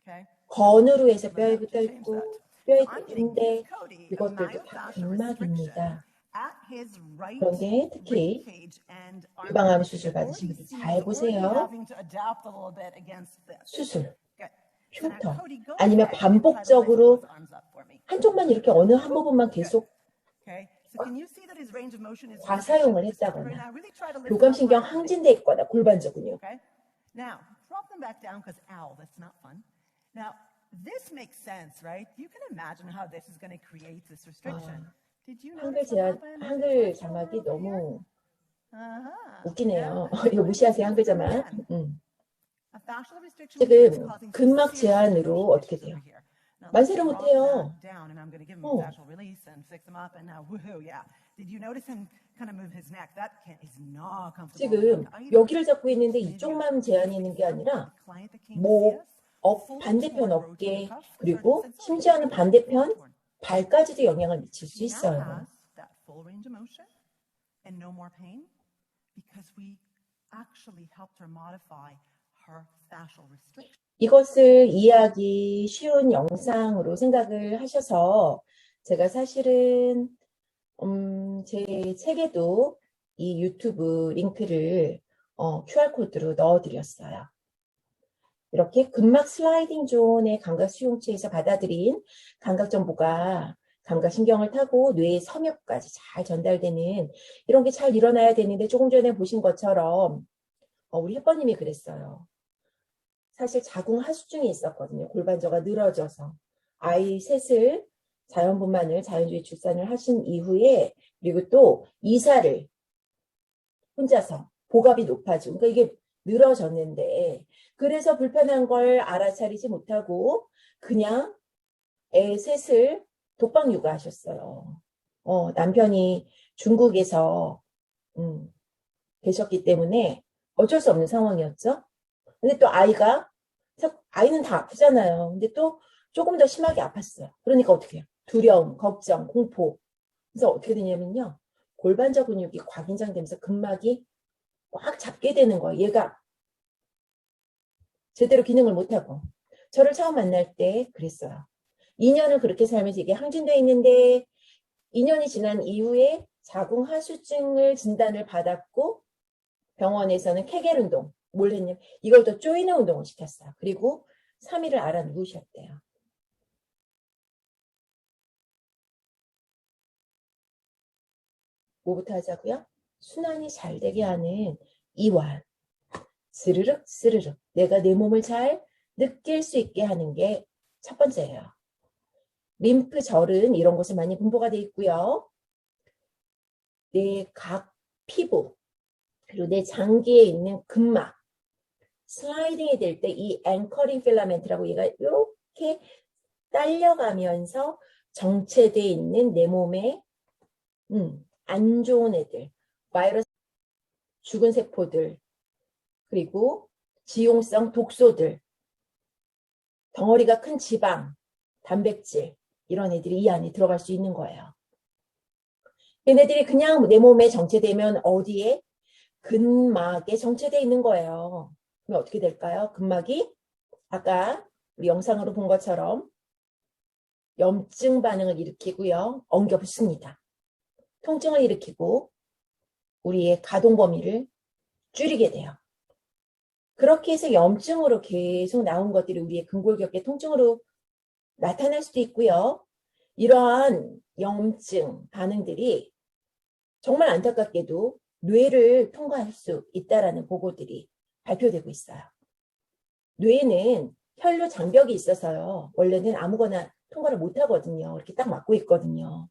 Okay? 건으로 해서 뼈에 To 붙어 change 있고 that. 뼈에 So I'm going to 붙는데 give Cody a 이것들도 다 myofascial restriction 근막입니다. at his right 그런데 특히 ribcage and 유방암 armpit. 수술 받으신 분들 잘 Already 보세요. having to adapt a little bit against this. 수술, Good. So now, 흉터, Cody, go 아니면 ahead and try to lift 반복적으로 those arms up for me. 한쪽만 이렇게 어느 한 부분만 계속 Okay? So can you see that his range of motion is 과사용을 restricted 했다거나 right now? Really try to lift 교감신경 them up. 항진돼 있거나 골반저 근육. Okay? Now, drop them back down because, ow, that's not fun. Now, this makes sense, right? You can imagine how this is going to create this restriction. Did you 한글 notice 제한, what happened? 한글 자막이 너무 Uh-huh. 웃기네요. 이거 무시하세요, 한글 자막. A fascial restriction 지금 is causing 근막 severe 제한으로 어떻게 돼요? over here. Now, 만세를 let's drop 못해요. that down, and I'm going to give him 어. fascial release and fix him up, and now, woohoo, yeah. Did you notice him kind of move his neck? That is not comfortable. 지금 여기를 잡고 있는데 이쪽만 제한이 있는 게 아니라 목, 반대편 어깨, 그리고 심지어는 반대편 발까지도 영향을 미칠 수 있어요. That full range of motion and no more pain because we actually helped her modify her fascial restriction. 이것을 이해하기 쉬운 영상으로 생각을 하셔서 제가 사실은 제 책에도 이 유튜브 링크를 QR코드로 넣어드렸어요. 이렇게 근막 슬라이딩 존의 감각 수용체에서 받아들인 감각 정보가 감각신경을 타고 뇌의 섬유까지 잘 전달되는 이런 게 잘 일어나야 되는데 조금 전에 보신 것처럼 우리 햇버님이 그랬어요. 사실 자궁 하수증이 있었거든요. 골반저가 늘어져서 아이 셋을 자연분만을 자연주의 출산을 하신 이후에 그리고 또 이사를 혼자서 복압이 높아지고 그러니까 이게 늘어졌는데 그래서 불편한 걸 알아차리지 못하고 그냥 애 셋을 독방 육아하셨어요. 남편이 중국에서 계셨기 때문에 어쩔 수 없는 상황이었죠. 근데 또 아이는 다 아프잖아요. 근데 또 조금 더 심하게 아팠어요. 그러니까 어떻게 해요? 두려움, 걱정, 공포. 그래서 어떻게 되냐면요. 골반저 근육이 과긴장되면서 근막이 꽉 잡게 되는 거예요. 얘가 제대로 기능을 못하고. 저를 처음 만날 때 그랬어요. 2년을 그렇게 살면서 이게 항진돼 있는데 2년이 지난 이후에 자궁 하수증을 진단을 받았고 병원에서는 케겔 운동, 뭘 했냐면 이걸 더 조이는 운동을 시켰어요. 그리고 3일을 알아 누우셨대요. 뭐부터 하자고요? 순환이 잘 되게 하는 이완. 스르륵 스르륵 내가 내 몸을 잘 느낄 수 있게 하는 게 첫 번째예요. 림프절은 이런 곳에 많이 분포가 되어 있고요. 내 각 피부 그리고 내 장기에 있는 근막 슬라이딩이 될 때 이 앵커링 필라멘트라고 얘가 이렇게 딸려가면서 정체되어 있는 내 몸에 안 좋은 애들, 바이러스, 죽은 세포들, 그리고 지용성 독소들, 덩어리가 큰 지방, 단백질 이런 애들이 이 안에 들어갈 수 있는 거예요. 얘네들이 그냥 내 몸에 정체되면 어디에? 근막에 정체되어 있는 거예요. 그럼 어떻게 될까요? 근막이 아까 우리 영상으로 본 것처럼 염증 반응을 일으키고요. 엉겨 붙습니다. 통증을 일으키고 우리의 가동 범위를 줄이게 돼요. 그렇게 해서 염증으로 계속 나온 것들이 우리의 근골격계 통증으로 나타날 수도 있고요. 이러한 염증 반응들이 정말 안타깝게도 뇌를 통과할 수 있다라는 보고들이 발표되고 있어요. 뇌는 혈류 장벽이 있어서요. 원래는 아무거나 통과를 못하거든요. 이렇게 딱 막고 있거든요.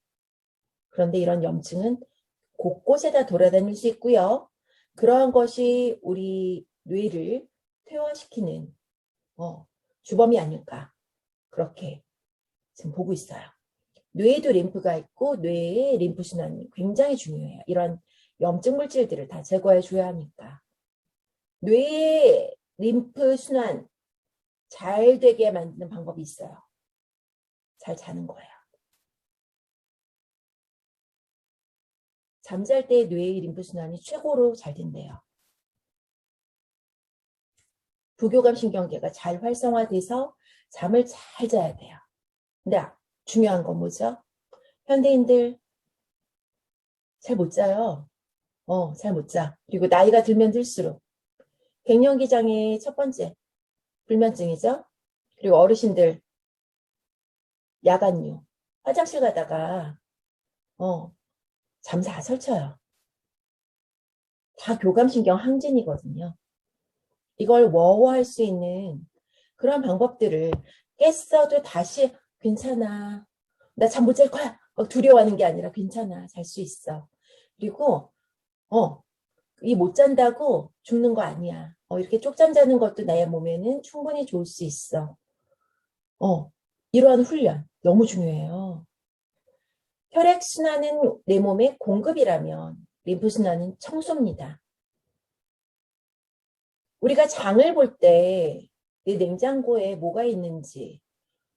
그런데 이런 염증은 곳곳에다 돌아다닐 수 있고요. 그러한 것이 우리 뇌를 퇴화시키는 주범이 아닐까. 그렇게 지금 보고 있어요. 뇌에도 림프가 있고 뇌의 림프순환이 굉장히 중요해요. 이런 염증 물질들을 다 제거해 줘야 하니까. 뇌의 림프순환 잘 되게 만드는 방법이 있어요. 잘 자는 거예요. 잠잘 때 뇌의 림프순환이 최고로 잘 된대요. 부교감 신경계가 잘 활성화돼서 잠을 잘 자야 돼요. 근데 중요한 건 뭐죠? 현대인들 잘 못 자요. 잘 못 자. 그리고 나이가 들면 들수록 갱년기 장애의 첫 번째 불면증이죠. 그리고 어르신들 야간유 화장실 가다가 잠 다 설쳐요. 다 교감신경 항진이거든요. 이걸 워워할 수 있는 그런 방법들을 깼어도 다시 괜찮아. 나 잠 못 잘 거야. 두려워하는 게 아니라 괜찮아. 잘 수 있어. 그리고 이 못 잔다고 죽는 거 아니야. 이렇게 쪽잠 자는 것도 나의 몸에는 충분히 좋을 수 있어. 이러한 훈련 너무 중요해요. 혈액순환은 내 몸의 공급이라면 림프순환은 청소입니다. 우리가 장을 볼 때 내 냉장고에 뭐가 있는지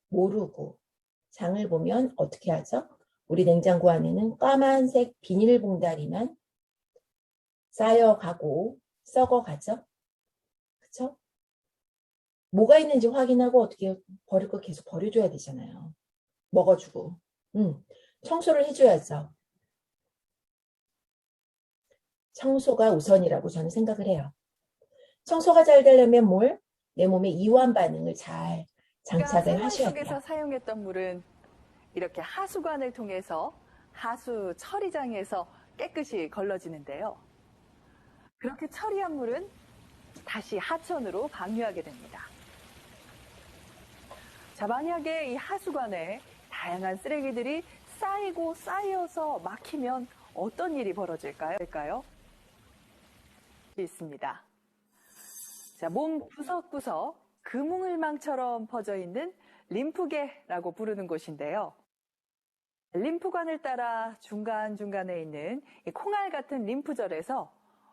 모르고 장을 보면 어떻게 하죠? 우리 냉장고 안에는 까만색 비닐봉다리만 쌓여가고 썩어가죠? 그쵸? 뭐가 있는지 확인하고 어떻게 버릴 거 계속 버려줘야 되잖아요. 먹어주고. 청소를 해줘야죠. 청소가 우선이라고 저는 생각을 해요. 청소가 잘 되려면 내 몸의 이완 반응을 잘 장착을 하셔야 돼요. 속에서 사용했던 물은 이렇게 하수관을 통해서 하수 처리장에서 깨끗이 걸러지는데요. 그렇게 처리한 물은 다시 하천으로 방류하게 됩니다. 자, 만약에 이 하수관에 다양한 쓰레기들이 쌓이고 쌓여서 막히면 어떤 일이 벌어질까요? 있습니다. 자, 몸 구석구석 그뭉을망처럼 퍼져 있는 림프계라고 부르는 곳인데요. 림프관을 따라 중간중간에 있는 이 콩알 같은 림프절에서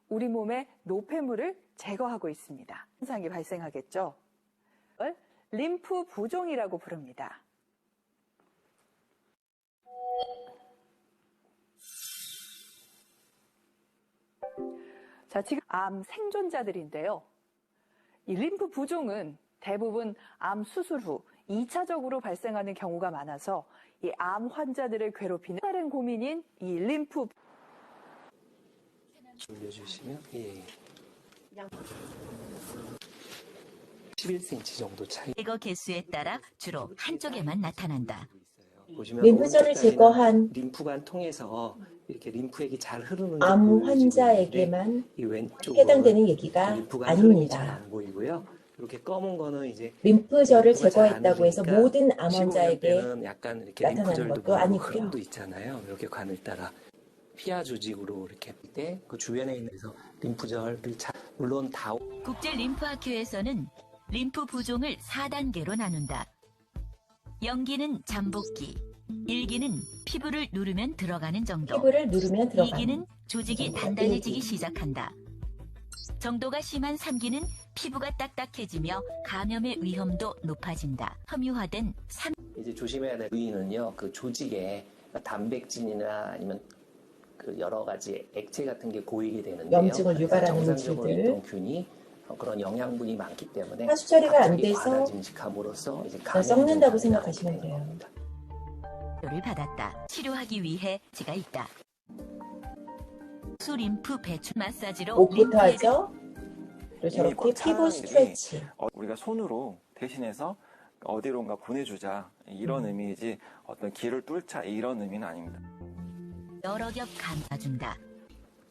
우리 몸의 노폐물을 제거하고 있습니다. 현상이 발생하겠죠. 이걸 림프 부종이라고 부릅니다. 자, 지금 암 생존자들인데요. 이 림프 부종은 대부분 암 수술 후 2차적으로 발생하는 경우가 많아서 이 암 환자들을 괴롭히는 다른 고민인 이 림프. 올려주시면 11cm 정도 차이. 제거 개수에 따라 주로 한쪽에만 나타난다. 림프절을 제거한 림프관 통해서 이렇게 림프액이 잘 흐르는 암 환자에게만 이 왼쪽 해당되는 얘기가 아닙니다. 잘안 보이고요. 이렇게 검은 거는 이제 림프절을 림프가 제거했다고 해서 잘 안 모든 암 되니까 환자에게 15년 약간 이렇게 나타나는 림프절도 것도 아니고요. 흐름도 있잖아요. 이렇게 관을 따라 피하 조직으로 이렇게 때 그 주변에 있는 림프절을 물론 다 국제 림프학회에서는 림프 부종을 4단계로 나눈다. 0기는 잠복기, 1기는 피부를 누르면 들어가는 정도, 피부를 누르면 들어가는 2기는 조직이 단단해지기 시작한다. 정도가 심한 3기는 피부가 딱딱해지며 감염의 위험도 높아진다. 섬유화된 이제 조심해야 될 부위는요, 그 조직에 단백질이나 아니면 그 여러 가지 액체 같은 게 고이게 되는데요. 염증을 유발하는 정상적으로 물질들. 있던 균이 그런 영양분이 많기 때문에 하수 처리가 안 갑자기 돼서 과다짐식함으로써 이제 썩는다고 감염이 생각하시면 되는 돼요. 겁니다. 치료를 받았다. 치료하기 위해 제가 있다. 수림프 배출 마사지로 목부터 림프에 하죠. 그리고 저렇게 피부 스트레치. 우리가 손으로 대신해서 어디론가 보내주자 이런 의미이지 어떤 길을 뚫자 이런 의미는 아닙니다. 여러 겹 감아준다.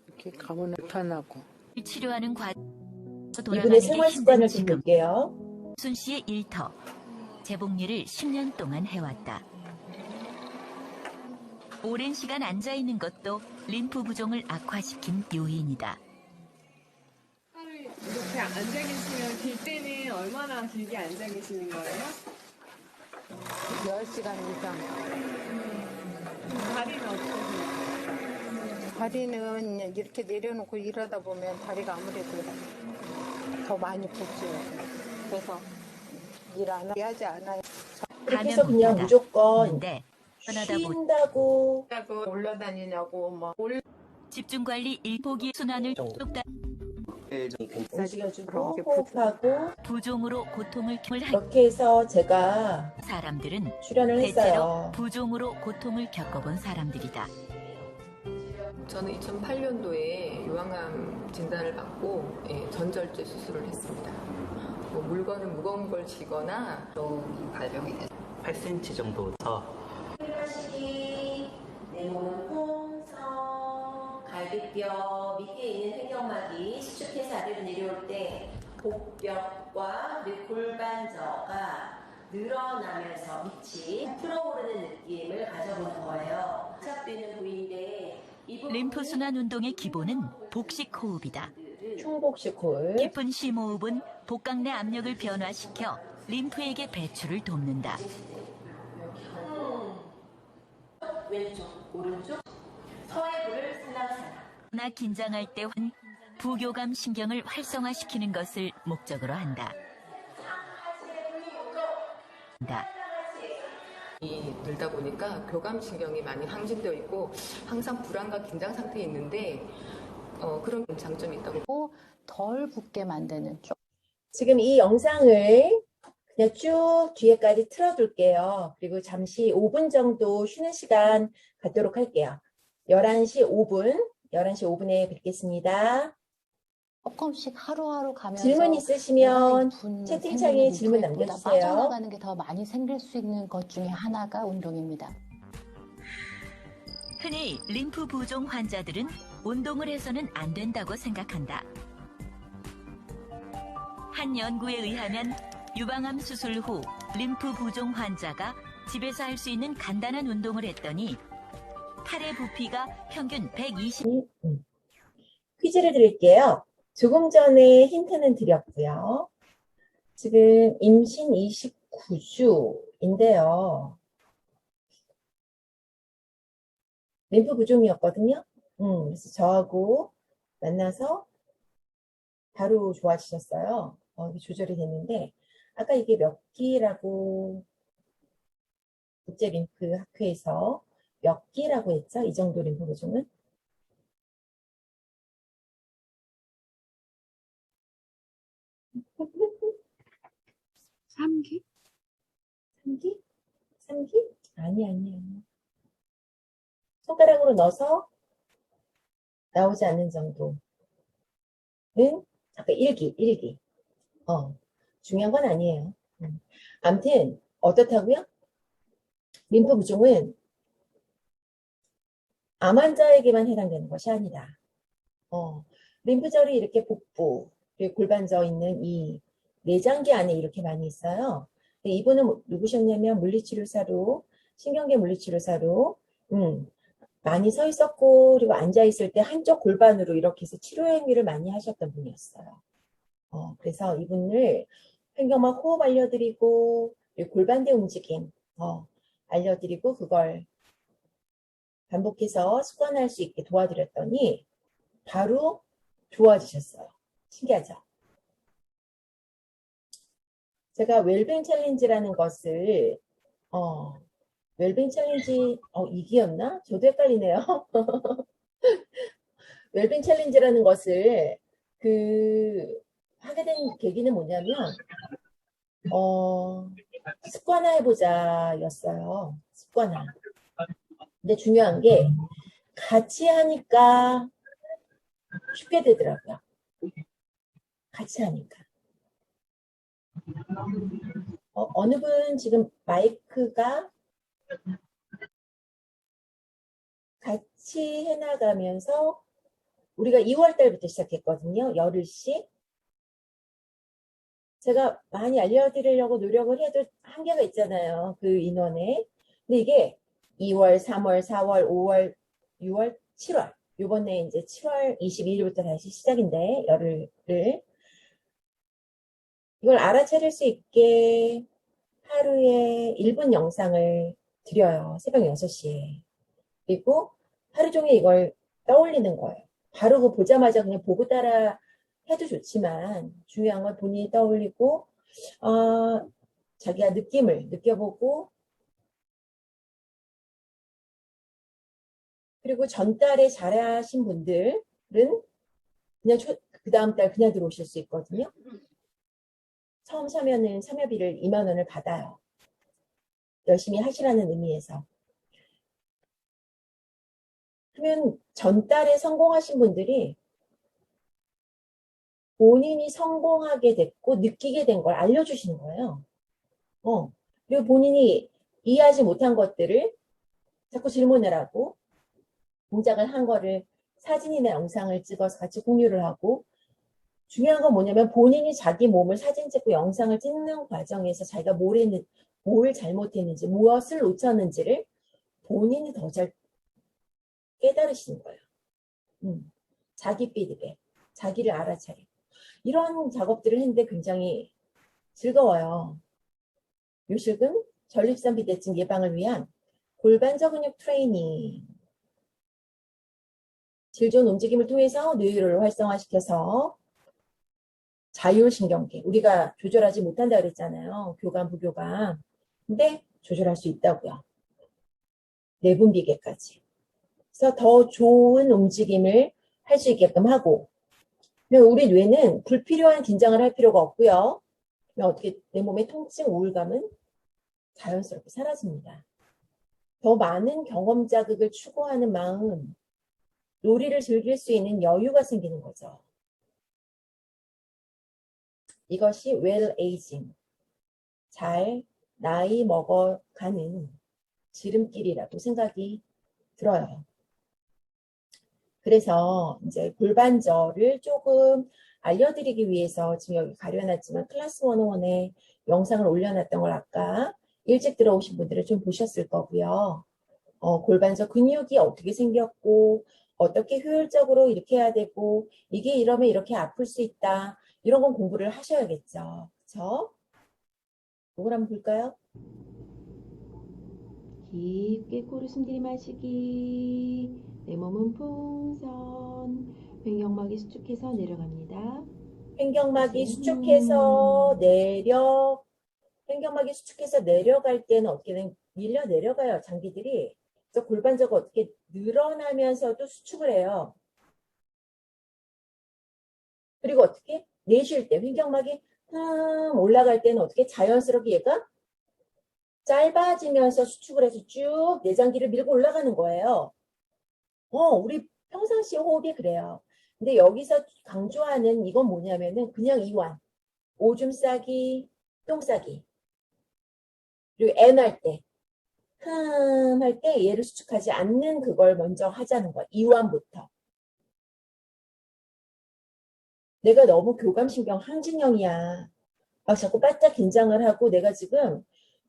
이렇게 가면 편하고. 치료하는 과정 이분의 생활 습관을 좀 볼게요. 순 씨의 일터. 재봉일을 10년 동안 해왔다. 오랜 시간 앉아있는 것도 림프 부종을 악화시킨 요인이다. 이렇게 이렇게 앉아 계시면 길 때는 얼마나 길게 앉아 계시는 거예요? 10시간 이상. 다리는 어떠세요? 다리는 이렇게 내려놓고 일하다 보면 다리가 아무래도 더 많이 붓죠. 그래서 일 안 하지 않아요. 그렇게 해서 그냥 무조건 네. 쉰다고 올라다니냐고 막 집중관리 일포기 순환을 뚝딱 움직여주고 호흡하고 부종으로 고통을 이렇게 해서 제가 사람들은 출연을 대체로 했어요. 부종으로 고통을 겪어본 사람들이다. 저는 2008년도에 유방암 진단을 받고 전절제 수술을 했습니다. 뭐 물건을 무거운 걸 쥐거나 또 발병이 됐어요. 8cm 정도 더. 내 몸은 홍성, 갈비뼈 밑에 있는 횡격막이 수축해서 아래로 내려올 때 복벽과 그리고 골반저가 늘어나면서 밑이 풀어오르는 느낌을 가져보는 거예요. 시작되는 부위인데 림프 순환 운동의 기본은 복식 호흡이다. 충복식 호흡. 깊은 심호흡은 복강 내 압력을 변화시켜 림프에게 배출을 돕는다. 왼쪽, 오른쪽, 서해부를 살랑살랑. 나 긴장할 때 부교감 신경을 활성화시키는 것을 목적으로 한다. 이 들다 보니까 교감신경이 많이 항진되어 있고 항상 불안과 긴장 상태에 있는데 그런 장점이 있다고. 덜 붓게 만드는 쪽. 지금 이 영상을 그냥 쭉 뒤에까지 틀어둘게요. 그리고 잠시 5분 정도 쉬는 시간 갖도록 할게요. 11시 5분에 뵙겠습니다. 조금씩 하루하루 가면서 질문 있으시면 채팅창에 질문 남겨주세요. 빠져나가는 게 더 많이 생길 수 있는 것 중에 하나가 운동입니다. 흔히 림프 부종 환자들은 운동을 해서는 안 된다고 생각한다. 한 연구에 의하면 유방암 수술 후 림프 부종 환자가 집에서 할 수 있는 간단한 운동을 했더니 팔의 부피가 평균 120. 퀴즈를 드릴게요. 조금 전에 힌트는 드렸고요. 지금 임신 29주인데요. 림프 부종이었거든요. 그래서 저하고 만나서 바로 좋아지셨어요. 이게 조절이 됐는데 아까 이게 몇 기라고 국제 림프 학회에서 몇 기라고 했죠? 이 정도 림프 부종은? 3기? 3기? 3기? 아니. 손가락으로 넣어서 나오지 않는 정도는 아까 1기. 중요한 건 아니에요. 아무튼 어떻다고요? 림프 부종은 암 환자에게만 해당되는 것이 아니다. 림프절이 이렇게 복부, 그리고 골반저 있는 이 내장기 안에 이렇게 많이 있어요. 이분은 누구셨냐면 물리치료사로, 신경계 물리치료사로, 많이 서 있었고, 그리고 앉아 있을 때 한쪽 골반으로 이렇게 해서 치료 행위를 많이 하셨던 분이었어요. 그래서 이분을 횡격막 호흡 알려드리고, 그리고 골반대 움직임, 알려드리고, 그걸 반복해서 습관할 수 있게 도와드렸더니, 바로 좋아지셨어요. 신기하죠? 제가 웰빙 챌린지라는 것을 웰빙 챌린지 2기였나? 저도 헷갈리네요. 웰빙 챌린지라는 것을 하게 된 계기는 뭐냐면 습관화해보자였어요. 습관화. 근데 중요한 게 같이 하니까 쉽게 되더라고요. 같이 하니까. 어느 분 지금 마이크가 같이 해나가면서 우리가 2월 달부터 시작했거든요. 열흘씩. 제가 많이 알려드리려고 노력을 해도 한계가 있잖아요. 그 인원에. 근데 이게 2월, 3월, 4월, 5월, 6월, 7월. 요번에 이제 7월 22일부터 다시 시작인데, 열흘을. 이걸 알아차릴 수 있게 하루에 1분 영상을 드려요. 새벽 6시에. 그리고 하루 종일 이걸 떠올리는 거예요. 바로 그 보자마자 그냥 보고 따라 해도 좋지만 중요한 건 본인이 떠올리고 자기가 느낌을 느껴보고 그리고 전달에 잘하신 분들은 그냥 그 다음 달 그냥 들어오실 수 있거든요. 처음 사면은 참여비를 2만 원을 받아요. 열심히 하시라는 의미에서. 그러면 전달에 성공하신 분들이 본인이 성공하게 됐고 느끼게 된 걸 알려주시는 거예요. 그리고 본인이 이해하지 못한 것들을 자꾸 질문을 하고 동작을 한 거를 사진이나 영상을 찍어서 같이 공유를 하고 중요한 건 뭐냐면 본인이 자기 몸을 사진 찍고 영상을 찍는 과정에서 자기가 뭘 잘못했는지 무엇을 놓쳤는지를 본인이 더 잘 깨달으시는 거예요. 자기 피드백, 자기를 알아차리고 이런 작업들을 했는데 굉장히 즐거워요. 요실금, 전립선 비대증 예방을 위한 골반저 근육 트레이닝. 질 좋은 움직임을 통해서 뇌를 활성화시켜서 자율신경계, 우리가 조절하지 못한다 그랬잖아요. 교감, 부교감. 근데 조절할 수 있다고요. 내분비계까지. 그래서 더 좋은 움직임을 할 수 있게끔 하고 우리 뇌는 불필요한 긴장을 할 필요가 없고요. 어떻게 내 몸의 통증, 우울감은 자연스럽게 사라집니다. 더 많은 경험 자극을 추구하는 마음, 놀이를 즐길 수 있는 여유가 생기는 거죠. 이것이 well aging, 잘 나이 먹어가는 지름길이라고 생각이 들어요. 그래서 이제 골반저를 조금 알려드리기 위해서 지금 여기 가려놨지만 클래스 101에 영상을 올려놨던 걸 아까 일찍 들어오신 분들은 좀 보셨을 거고요. 골반저 근육이 어떻게 생겼고 어떻게 효율적으로 이렇게 해야 되고 이게 이러면 이렇게 아플 수 있다. 이런 건 공부를 하셔야겠죠. 그렇죠? 이걸 한번 볼까요? 깊게 코로 숨 들이마시기. 내 몸은 풍선. 횡격막이 수축해서 내려갑니다. 횡격막이 수축해서 횡격막이 수축해서 내려갈 때는 어떻게 밀려 내려가요. 장기들이. 그래서 골반저가 어떻게 늘어나면서도 수축을 해요. 그리고 어떻게 내쉴 때 횡격막이 올라갈 때는 어떻게 자연스럽게 얘가 짧아지면서 수축을 해서 쭉 내장기를 밀고 올라가는 거예요. 우리 평상시 호흡이 그래요. 근데 여기서 강조하는 이건 뭐냐면은 그냥 이완, 오줌 싸기, 똥 싸기. 그리고 N 할 때, 할 때 얘를 수축하지 않는 그걸 먼저 하자는 거야. 이완부터. 내가 너무 교감신경 항진형이야. 막 자꾸 바짝 긴장을 하고 내가 지금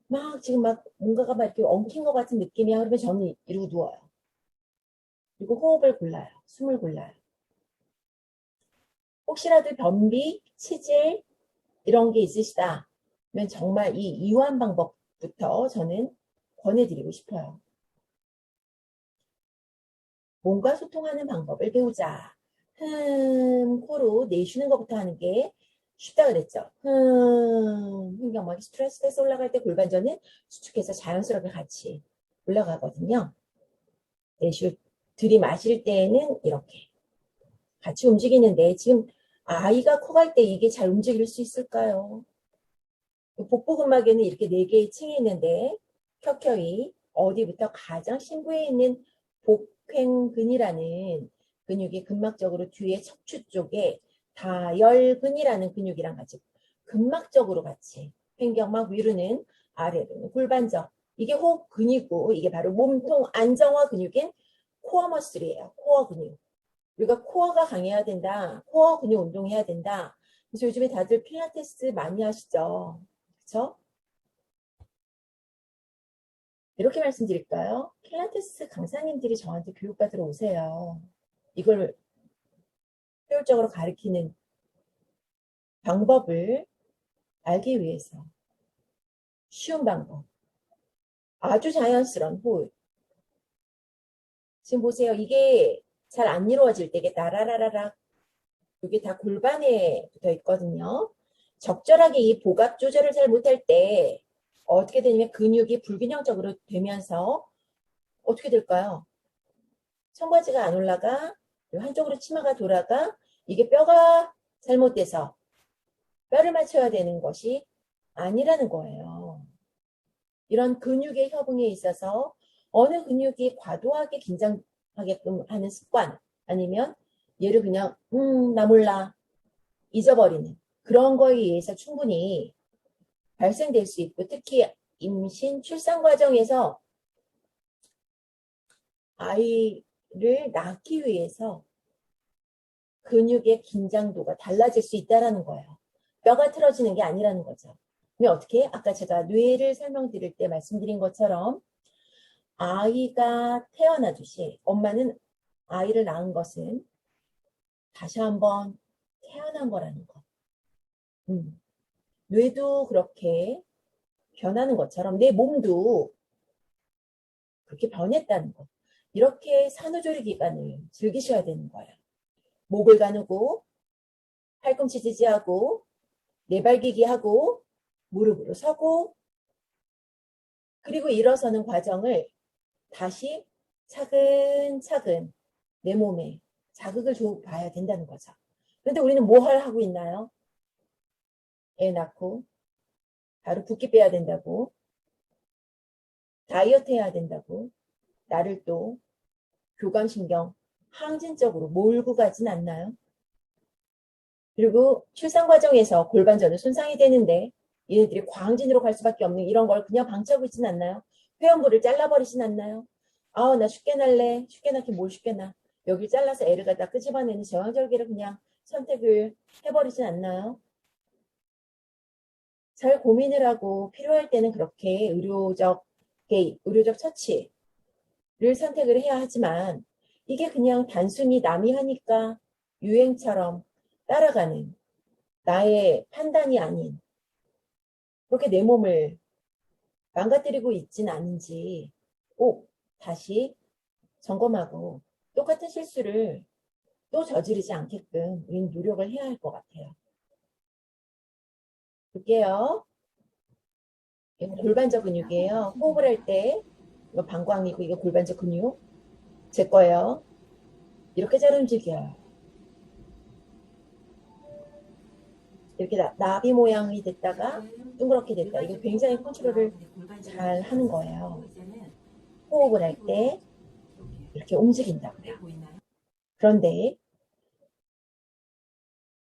뭔가가 막 이렇게 엉킨 것 같은 느낌이야. 그러면 저는 이러고 누워요. 그리고 호흡을 골라요. 숨을 골라요. 혹시라도 변비, 치질 이런 게 있으시다. 그러면 정말 이 이완 방법부터 저는 권해드리고 싶어요. 몸과 소통하는 방법을 배우자. 코로 내쉬는 것부터 하는 게 쉽다 그랬죠. 횡격막이 스트레스돼서 올라갈 때 골반전은 수축해서 자연스럽게 같이 올라가거든요. 들이마실 때는 이렇게 같이 움직이는데 지금 아이가 커갈 때 이게 잘 움직일 수 있을까요? 복부근막에는 이렇게 4개의 층이 있는데 켜켜이 어디부터 가장 심부에 있는 복횡근이라는 근육이 근막적으로 뒤에 척추 쪽에 다혈근이라는 근육이랑 같이 근막적으로 같이 횡격막 위로는 아래로는 골반저 이게 호흡근이고 이게 바로 몸통 안정화 근육인 코어 머슬이에요. 코어 근육. 우리가 코어가 강해야 된다. 코어 근육 운동해야 된다. 그래서 요즘에 다들 필라테스 많이 하시죠. 그렇죠? 이렇게 말씀드릴까요? 필라테스 강사님들이 저한테 교육받으러 오세요. 이걸 효율적으로 가르치는 방법을 알기 위해서 쉬운 방법, 아주 자연스러운 호흡. 지금 보세요. 이게 잘 안 이루어질 때 이게 나라라라락 이게 다 골반에 붙어 있거든요. 적절하게 이 복압 조절을 잘 못할 때 어떻게 되냐면 근육이 불균형적으로 되면서 어떻게 될까요? 청바지가 안 올라가, 한쪽으로 치마가 돌아가, 이게 뼈가 잘못돼서 뼈를 맞춰야 되는 것이 아니라는 거예요. 이런 근육의 협응에 있어서 어느 근육이 과도하게 긴장하게끔 하는 습관, 아니면 얘를 그냥 나 몰라 잊어버리는 그런 거에 의해서 충분히 발생될 수 있고, 특히 임신, 출산 과정에서 아이를 낳기 위해서 근육의 긴장도가 달라질 수 있다는 거예요. 뼈가 틀어지는 게 아니라는 거죠. 그럼 어떻게? 아까 제가 뇌를 설명드릴 때 말씀드린 것처럼 아이가 태어나듯이 엄마는 아이를 낳은 것은 다시 한번 태어난 거라는 거. 뇌도 그렇게 변하는 것처럼 내 몸도 그렇게 변했다는 거. 이렇게 산후조리 기간을 즐기셔야 되는 거예요. 목을 가누고 팔꿈치 지지하고 내발기기 하고 무릎으로 서고 그리고 일어서는 과정을 다시 차근차근 내 몸에 자극을 줘봐야 된다는 거죠. 그런데 우리는 뭘 하고 있나요? 애 낳고 바로 붓기 빼야 된다고, 다이어트 해야 된다고 나를 또 교감신경 항진적으로 몰고 가진 않나요? 그리고 출산 과정에서 골반전은 손상이 되는데 얘네들이 광진으로 갈 수밖에 없는 이런 걸 그냥 방치하고 있진 않나요? 회원부를 잘라버리진 않나요? 아우 나 쉽게 날래. 쉽게 낳긴 뭘 쉽게 나. 여기 잘라서 애를 갖다 끄집어내는 제왕절개를 그냥 선택을 해버리진 않나요? 잘 고민을 하고 필요할 때는 그렇게 의료적 개입, 의료적 처치를 선택을 해야 하지만 이게 그냥 단순히 남이 하니까 유행처럼 따라가는 나의 판단이 아닌 그렇게 내 몸을 망가뜨리고 있진 않은지 꼭 다시 점검하고 똑같은 실수를 또 저지르지 않게끔 우리는 노력을 해야 할 것 같아요. 볼게요. 이거 골반저 근육이에요. 호흡을 할 때 이거 방광이고 이거 골반저 근육 제 거예요. 이렇게 잘 움직여요. 이렇게 나비 모양이 됐다가 둥그렇게 됐다. 이거 굉장히 컨트롤을 잘 하는 거예요. 호흡을 할 때 이렇게 움직인다고요. 그런데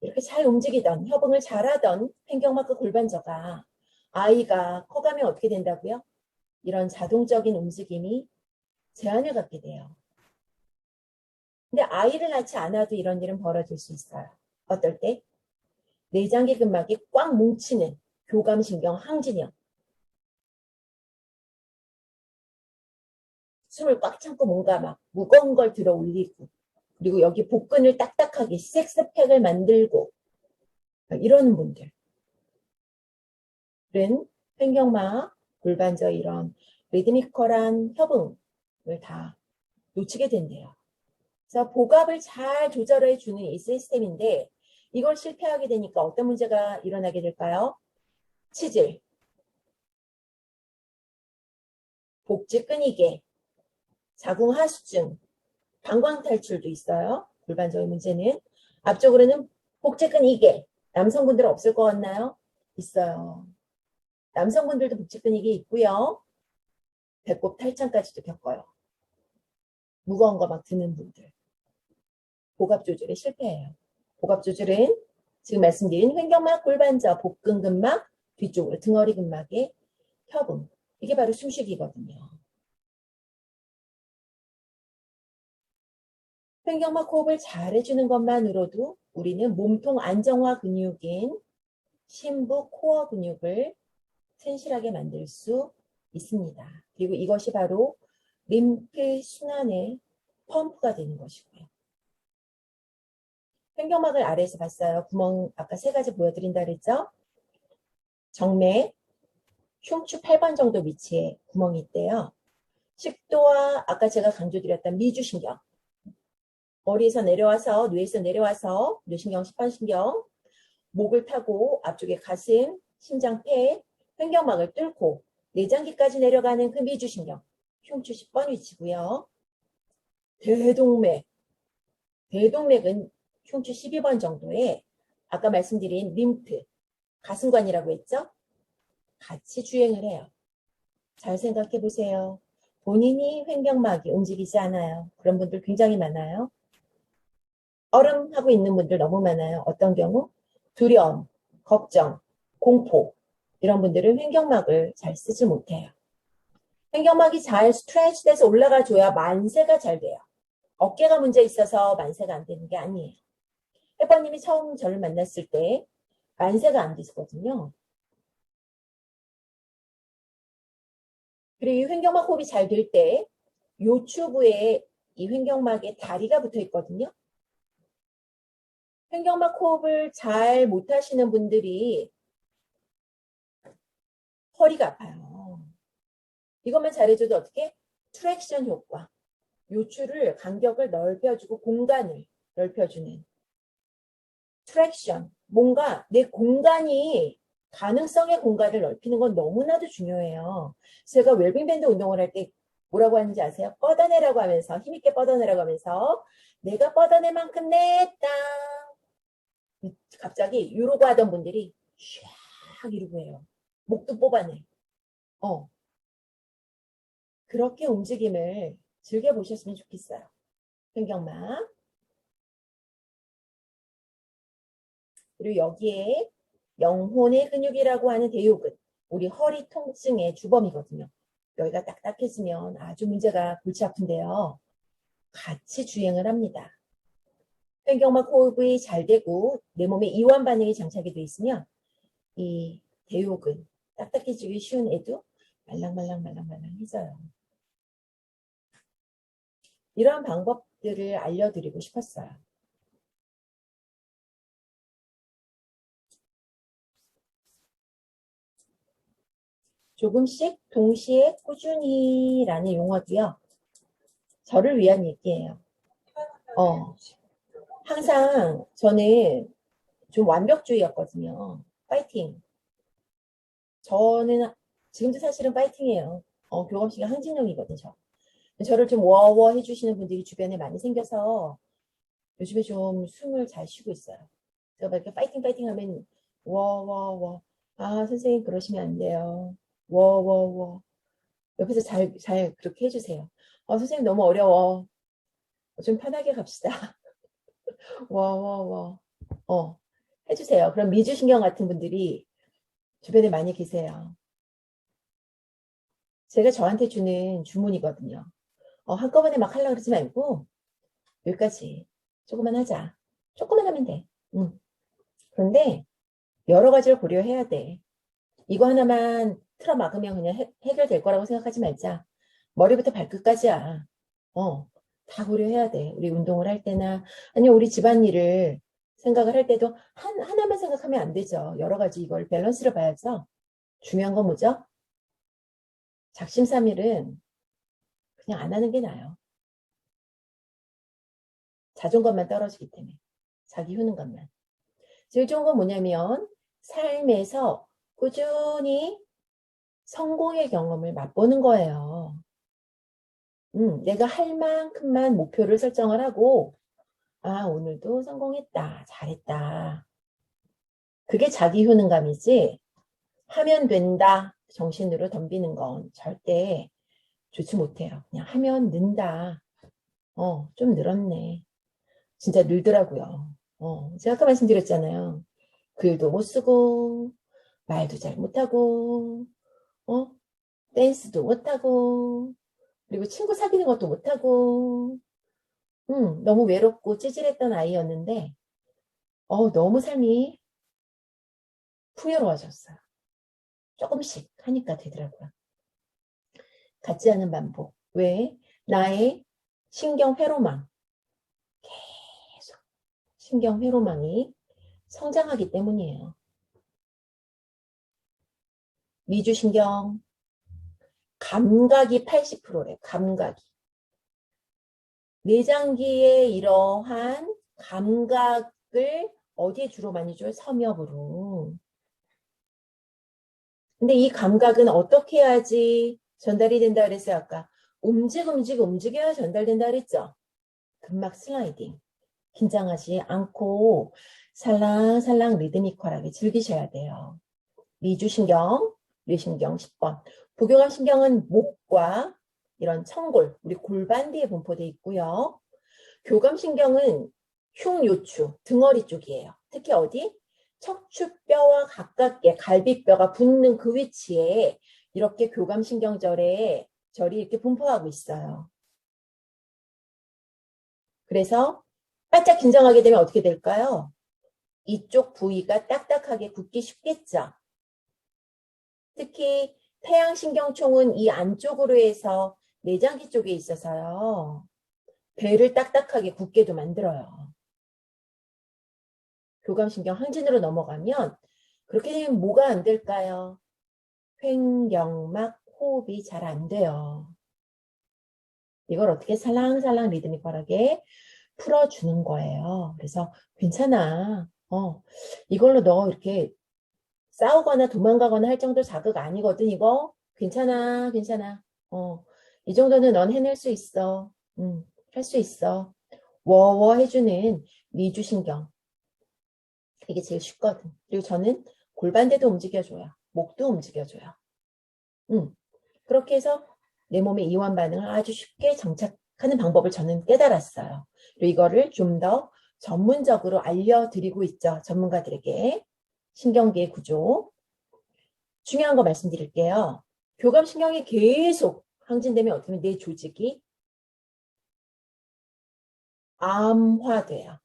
이렇게 잘 움직이던 협응을 잘하던 횡격막과 골반저가 아이가 커가면 어떻게 된다고요? 이런 자동적인 움직임이 제한을 갖게 돼요. 근데 아이를 낳지 않아도 이런 일은 벌어질 수 있어요. 어떨 때? 내장기 근막이 꽉 뭉치는 교감신경 항진형. 숨을 꽉 참고 뭔가 막 무거운 걸 들어 올리고 그리고 여기 복근을 딱딱하게 식스팩을 만들고 이러는 분들은 횡격막, 골반저 이런 리드미컬한 협응을 다 놓치게 된대요. 그래서 복압을 잘 조절해 주는 이 시스템인데 이걸 실패하게 되니까 어떤 문제가 일어나게 될까요? 치질, 복지 끊이게, 자궁하수증, 방광탈출도 있어요. 골반저의 문제는. 앞쪽으로는 복지 끊이게. 남성분들은 없을 것 같나요? 있어요. 남성분들도 복지 끊이게 있고요. 배꼽 탈장까지도 겪어요. 무거운 거 막 드는 분들. 복압 조절에 실패해요. 복압 조절은 지금 말씀드린 횡격막, 골반저, 복근근막, 뒤쪽으로 등허리 근막의 협응. 이게 바로 숨쉬기거든요. 횡격막 호흡을 잘 해주는 것만으로도 우리는 몸통 안정화 근육인 심부 코어 근육을 튼실하게 만들 수 있습니다. 그리고 이것이 바로 림프 순환의 펌프가 되는 것이고요. 횡격막을 아래에서 봤어요. 구멍 아까 3가지 보여드린다 그랬죠? 정맥, 흉추 8번 정도 위치에 구멍이 있대요. 식도와 아까 제가 강조드렸던 미주신경, 머리에서 내려와서, 뇌에서 내려와서 뇌신경, 10번신경, 목을 타고 앞쪽에 가슴, 심장, 폐, 횡격막을 뚫고 내장기까지 내려가는 그 미주신경, 흉추 10번 위치고요. 대동맥, 대동맥은 흉추 12번 정도에 아까 말씀드린 림프, 가슴관이라고 했죠? 같이 주행을 해요. 잘 생각해 보세요. 본인이 횡격막이 움직이지 않아요. 그런 분들 굉장히 많아요. 얼음하고 있는 분들 너무 많아요. 어떤 경우? 두려움, 걱정, 공포 이런 분들은 횡격막을 잘 쓰지 못해요. 횡격막이 잘 스트레치 돼서 올라가줘야 만세가 잘 돼요. 어깨가 문제 있어서 만세가 안 되는 게 아니에요. 해빠님이 처음 저를 만났을 때 만세가 안 되거든요. 그리고 이 횡격막 호흡이 잘 될 때 요추부에 이 횡격막에 다리가 붙어 있거든요. 횡격막 호흡을 잘 못하시는 분들이 허리가 아파요. 이것만 잘해줘도 어떻게? 트랙션 효과. 요추를 간격을 넓혀주고 공간을 넓혀주는 트랙션. 뭔가 내 공간이 가능성의 공간을 넓히는 건 너무나도 중요해요. 제가 웰빙밴드 운동을 할 때 뭐라고 하는지 아세요? 뻗어내라고 하면서 힘있게 뻗어내라고 하면서 내가 뻗어낼 만큼 냈다. 갑자기 이러고 하던 분들이 샥 이러고 해요. 목도 뽑아내. 그렇게 움직임을 즐겨보셨으면 좋겠어요. 횡격막. 그리고 여기에 영혼의 근육이라고 하는 대요근, 우리 허리 통증의 주범이거든요. 여기가 딱딱해지면 아주 문제가 골치 아픈데요. 같이 주행을 합니다. 횡격막 호흡이 잘 되고 내 몸에 이완 반응이 장착이 되어 있으면 이 대요근, 딱딱해지기 쉬운 애도 말랑말랑해져요. 이런 방법들을 알려드리고 싶었어요. 조금씩 동시에 꾸준히라는 용어도요. 저를 위한 얘기예요. 항상 저는 좀 완벽주의였거든요. 파이팅. 저는 지금도 사실은 파이팅이에요. 교감식의 항진형이거든요. 저를 좀 워워 해주시는 분들이 주변에 많이 생겨서 요즘에 좀 숨을 잘 쉬고 있어요. 제가 막 이렇게 파이팅 하면 워워워. 아, 선생님 그러시면 안 돼요. 워워워. 옆에서 잘 그렇게 해주세요. 선생님 너무 어려워. 좀 편하게 갑시다. 워워워. 해주세요. 그럼 미주신경 같은 분들이 주변에 많이 계세요. 제가 저한테 주는 주문이거든요. 한꺼번에 막 하려고 그러지 말고 여기까지 조금만 하자. 조금만 하면 돼. 그런데 여러 가지를 고려해야 돼. 이거 하나만 틀어막으면 그냥 해결될 거라고 생각하지 말자. 머리부터 발끝까지야. 다 고려해야 돼. 우리 운동을 할 때나 아니면 우리 집안일을 생각을 할 때도 하나만 생각하면 안 되죠. 여러 가지 이걸 밸런스를 봐야죠. 중요한 건 뭐죠? 작심삼일은 그냥 안 하는 게 나아요. 자존감만 떨어지기 때문에. 자기 효는 것만. 제일 좋은 건 뭐냐면 삶에서 꾸준히 성공의 경험을 맛보는 거예요. 내가 할 만큼만 목표를 설정을 하고 오늘도 성공했다. 잘했다. 그게 자기 효능감이지 하면 된다. 정신으로 덤비는 건 절대 좋지 못해요. 그냥 하면 는다. 좀 늘었네. 진짜 늘더라고요. 제가 아까 말씀드렸잖아요. 글도 못 쓰고 말도 잘 못하고 댄스도 못하고 그리고 친구 사귀는 것도 못하고 너무 외롭고 찌질했던 아이였는데 너무 삶이 풍요로워졌어요. 조금씩 하니까 되더라고요. 같지 않은 반복. 왜? 나의 신경 회로망 계속 신경 회로망이 성장하기 때문이에요. 미주신경, 감각이 80%래. 감각이. 내장기의 이러한 감각을 어디에 주로 많이 줘요? 섬엽으로. 근데 이 감각은 어떻게 해야지 전달이 된다 그랬어요? 아까 움직여야 전달된다 그랬죠? 근막 슬라이딩. 긴장하지 않고 살랑살랑 리드미컬하게 즐기셔야 돼요. 미주신경, 뇌신경 10번. 부교감신경은 목과 이런 청골, 우리 골반 뒤에 분포되어 있고요. 교감신경은 흉요추, 등허리 쪽이에요. 특히 어디? 척추뼈와 가깝게 갈비뼈가 붙는 그 위치에 이렇게 교감신경절이 이렇게 분포하고 있어요. 그래서 바짝 긴장하게 되면 어떻게 될까요? 이쪽 부위가 딱딱하게 굳기 쉽겠죠. 특히 태양신경총은 이 안쪽으로 해서 내장기 쪽에 있어서요. 배를 딱딱하게 굳게도 만들어요. 교감신경 항진으로 넘어가면 그렇게 되면 뭐가 안 될까요? 횡경막 호흡이 잘 안 돼요. 이걸 어떻게 살랑살랑 리드미컬하게 풀어주는 거예요. 그래서 괜찮아. 이걸로 너 이렇게 싸우거나 도망가거나 할 정도 자극 아니거든. 이거 괜찮아. 이 정도는 넌 해낼 수 있어. 할 수 있어. 워워 해주는 미주신경. 이게 제일 쉽거든. 그리고 저는 골반대도 움직여줘요. 목도 움직여줘요. 그렇게 해서 내 몸의 이완 반응을 아주 쉽게 정착하는 방법을 저는 깨달았어요. 그리고 이거를 좀 더 전문적으로 알려드리고 있죠. 전문가들에게. 신경계의 구조. 중요한 거 말씀드릴게요. 교감신경이 계속 항진되면 어떻게 하면 내 조직이 암화돼요.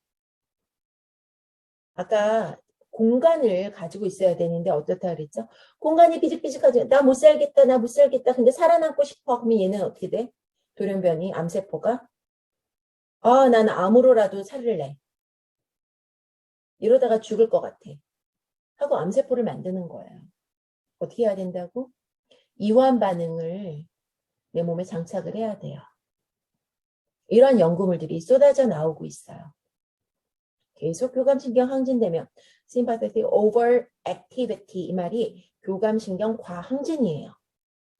아까 공간을 가지고 있어야 되는데 어떻다 그랬죠? 공간이 삐직삐직하죠. 나 못 살겠다. 근데 살아남고 싶어. 그러면 얘는 어떻게 돼? 돌연변이 암세포가 난 암으로라도 살을래. 이러다가 죽을 것 같아. 하고 암세포를 만드는 거예요. 어떻게 해야 된다고? 이완 반응을 내 몸에 장착을 해야 돼요. 이런 연구물들이 쏟아져 나오고 있어요. 계속 교감신경 항진되면 sympathetic overactivity 이 말이 교감신경 과항진이에요.